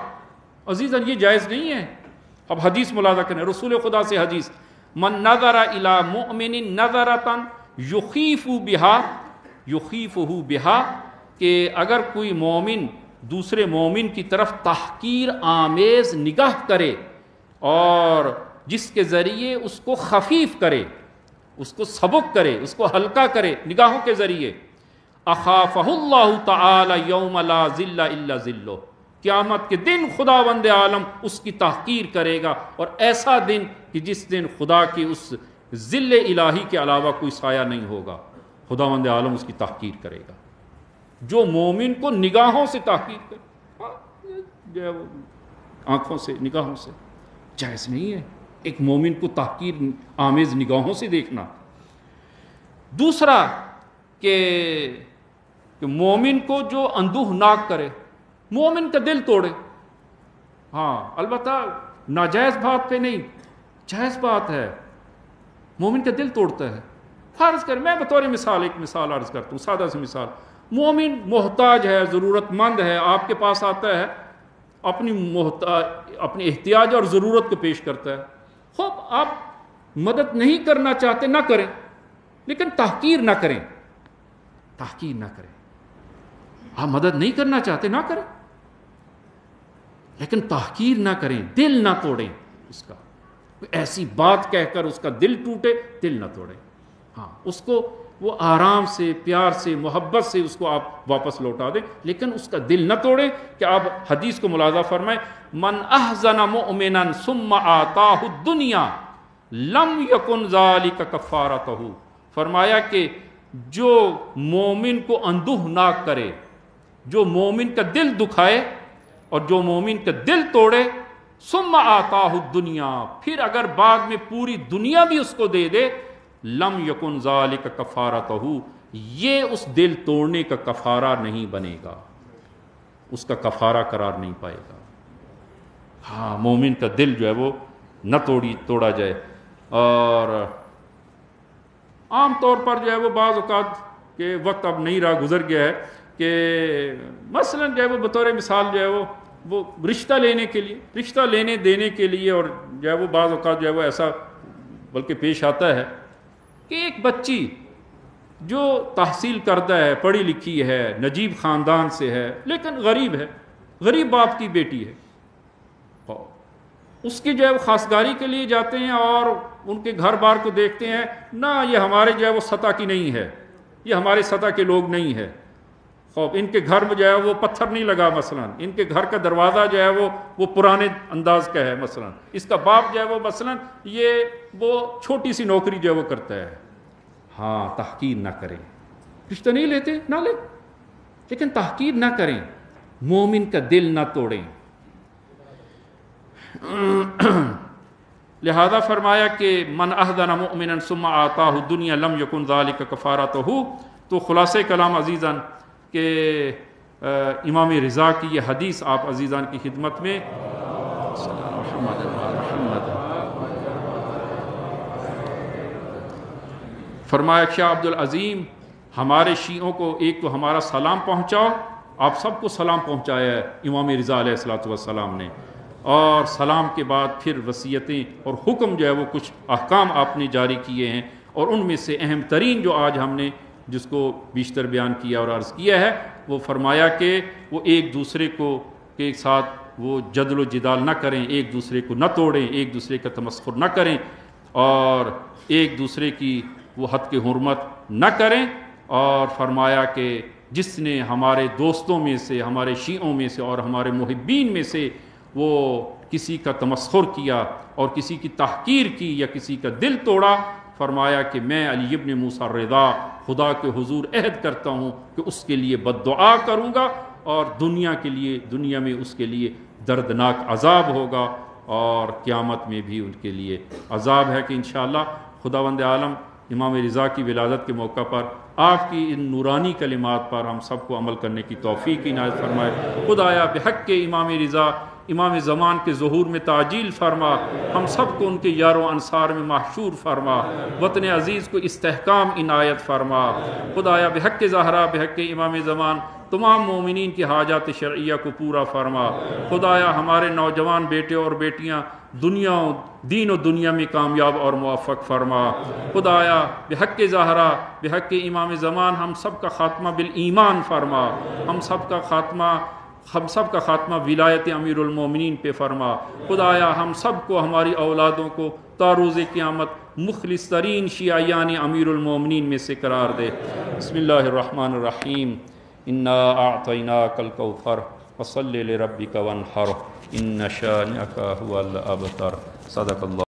عزیزاً یہ جائز نہیں ہے۔ اب حدیث ملاحظہ کریں، رسول خدا سے حدیث، من نظر الی مؤمن نظرۃ یخیف بہا، کہ اگر کوئی مومن دوسرے مومن کی طرف تحقیر آمیز نگاہ کرے اور جس کے ذریعے اس کو خفیف کرے، اس کو سبک کرے، اس کو ہلکا کرے نگاہوں کے ذریعے، اخافہ اللہ تعالی یوم لا ذل الا ذلہ، قیامت کے دن خداوند عالم اس کی تحقیر کرے گا، اور ایسا دن کہ جس دن خدا کی اس ذل الہی کے علاوہ کوئی سایہ نہیں ہوگا، خداوند عالم اس کی تحقیر کرے گا۔ جو مومن کو نگاہوں سے تحقیر کرے، جو ہے وہ آنکھوں سے، نگاہوں سے، جائز نہیں ہے ایک مومن کو تحقیر آمیز نگاہوں سے دیکھنا۔ دوسرا کہ مومن کو جو اندوہ ناک کرے، مومن کا دل توڑے، ہاں البتہ ناجائز بات پہ نہیں، جائز بات ہے، مومن کا دل توڑتا ہے۔ فرض کر، میں بطور مثال ایک مثال عرض کرتا ہوں، سادہ سی مثال، مومن محتاج ہے، ضرورت مند ہے، آپ کے پاس آتا ہے، اپنی احتیاج اور ضرورت کو پیش کرتا ہے، خوب آپ مدد نہیں کرنا چاہتے نہ کریں، لیکن تحقیر نہ کریں، تحقیر نہ کریں۔ آپ مدد نہیں کرنا چاہتے نہ کریں، لیکن تحقیر نہ کریں، دل نہ توڑیں اس کا، ایسی بات کہہ کر اس کا دل ٹوٹے، دل نہ توڑیں، ہاں اس کو وہ آرام سے، پیار سے، محبت سے اس کو آپ واپس لوٹا دیں، لیکن اس کا دل نہ توڑیں۔ کہ آپ حدیث کو ملاحظہ فرمائیں، من احزن مؤمنا ثم آتاہ الدنیا لم یکن ذلک کفارتہ، فرمایا کہ جو مومن کو اندوہ ناک کرے، جو مومن کا دل دکھائے اور جو مومن کا دل توڑے، ثم آتاہ الدنیا، پھر اگر بعد میں پوری دنیا بھی اس کو دے دے، لم یکن ذالک کفارتہ، یہ اس دل توڑنے کا کفارہ نہیں بنے گا، اس کا کفارہ قرار نہیں پائے گا۔ ہاں مومن کا دل جو ہے وہ نہ توڑا جائے۔ اور عام طور پر جو ہے وہ بعض اوقات کہ وقت اب نہیں رہا، گزر گیا ہے، کہ مثلا جو ہے وہ بطور مثال جو ہے وہ رشتہ لینے کے لیے، رشتہ لینے دینے کے لیے، اور جو ہے وہ بعض اوقات جو ہے وہ ایسا بلکہ پیش آتا ہے کہ ایک بچی جو تحصیل کردہ ہے، پڑھی لکھی ہے، نجیب خاندان سے ہے، لیکن غریب ہے، غریب باپ کی بیٹی ہے، اس کی جو ہے وہ خواستگاری کے لیے جاتے ہیں اور ان کے گھر بار کو دیکھتے ہیں، نہ یہ ہمارے جو ہے وہ سطح کی نہیں ہے، یہ ہمارے سطح کے لوگ نہیں ہے، ان کے گھر میں جو ہے وہ پتھر نہیں لگا، مثلا ان کے گھر کا دروازہ جو ہے وہ پرانے انداز کا ہے، مثلا اس کا باپ جو ہے وہ مثلا وہ چھوٹی سی نوکری جو ہے وہ کرتا ہے۔ ہاں، تحقیر نہ کریں، رشتہ نہیں لیتے نہ لیں، لیکن تحقیر نہ کریں، مومن کا دل نہ توڑیں۔ لہذا فرمایا کہ من احضن مؤمنا ثم آتاہ الدنیا لم یکن ذلک کفارتہ، تو خلاصہ کلام عزیزان کہ امام رضا کی یہ حدیث آپ عزیزان کی خدمت میں فرمایا شاہ عبدالعظیم ہمارے شیعوں کو ایک تو ہمارا سلام پہنچاؤ، آپ سب کو سلام پہنچایا ہے امام رضا علیہ السلام نے، اور سلام کے بعد پھر وصیتیں اور حکم جو ہے وہ کچھ احکام آپ نے جاری کیے ہیں، اور ان میں سے اہم ترین جو آج ہم نے جس کو بیشتر بیان کیا اور عرض کیا ہے، وہ فرمایا کہ وہ ایک دوسرے کے ساتھ وہ جدل و جدال نہ کریں، ایک دوسرے کو نہ توڑیں، ایک دوسرے کا تمسخر نہ کریں، اور ایک دوسرے کی وہ حد کی حرمت نہ کریں، اور فرمایا کہ جس نے ہمارے دوستوں میں سے، ہمارے شیعوں میں سے اور ہمارے محبین میں سے وہ کسی کا تمسخر کیا اور کسی کی تحقیر کی یا کسی کا دل توڑا، فرمایا کہ میں علی ابن موسیٰ الرضا خدا کے حضور عہد کرتا ہوں کہ اس کے لیے بد دعا کروں گا، اور دنیا میں اس کے لیے دردناک عذاب ہوگا، اور قیامت میں بھی ان کے لیے عذاب ہے۔ کہ انشاءاللہ خداوند عالم امام رضا کی ولادت کے موقع پر آپ کی ان نورانی کلمات پر ہم سب کو عمل کرنے کی توفیق عنایت فرمائے۔ خدایا بحق کے امام رضا امام زمان کے ظہور میں تعجیل فرما، ہم سب کو ان کے یار و انصار میں محشور فرما، وطن عزیز کو استحکام عنایت فرما۔ خدایا بحق زہرا بحق امام زمان تمام مومنین کی حاجات شرعیہ کو پورا فرما۔ خدایا ہمارے نوجوان بیٹے اور بیٹیاں دین و دنیا میں کامیاب اور موفق فرما۔ خدایا بحق زہرا بحق امام زمان ہم سب کا خاتمہ بالایمان فرما، ہم سب کا خاتمہ ولایت امیر المومنین پہ فرما۔ خدایا ہم سب کو، ہماری اولادوں کو تا روز قیامت مخلص ترین شیعیان امیر المومنین میں سے قرار دے۔ بسم اللہ الرحمن الرحیم، انا اعطیناک الکوثر فصل لربک وانحر ان شانئک هو الابتر۔ صدق اللہ۔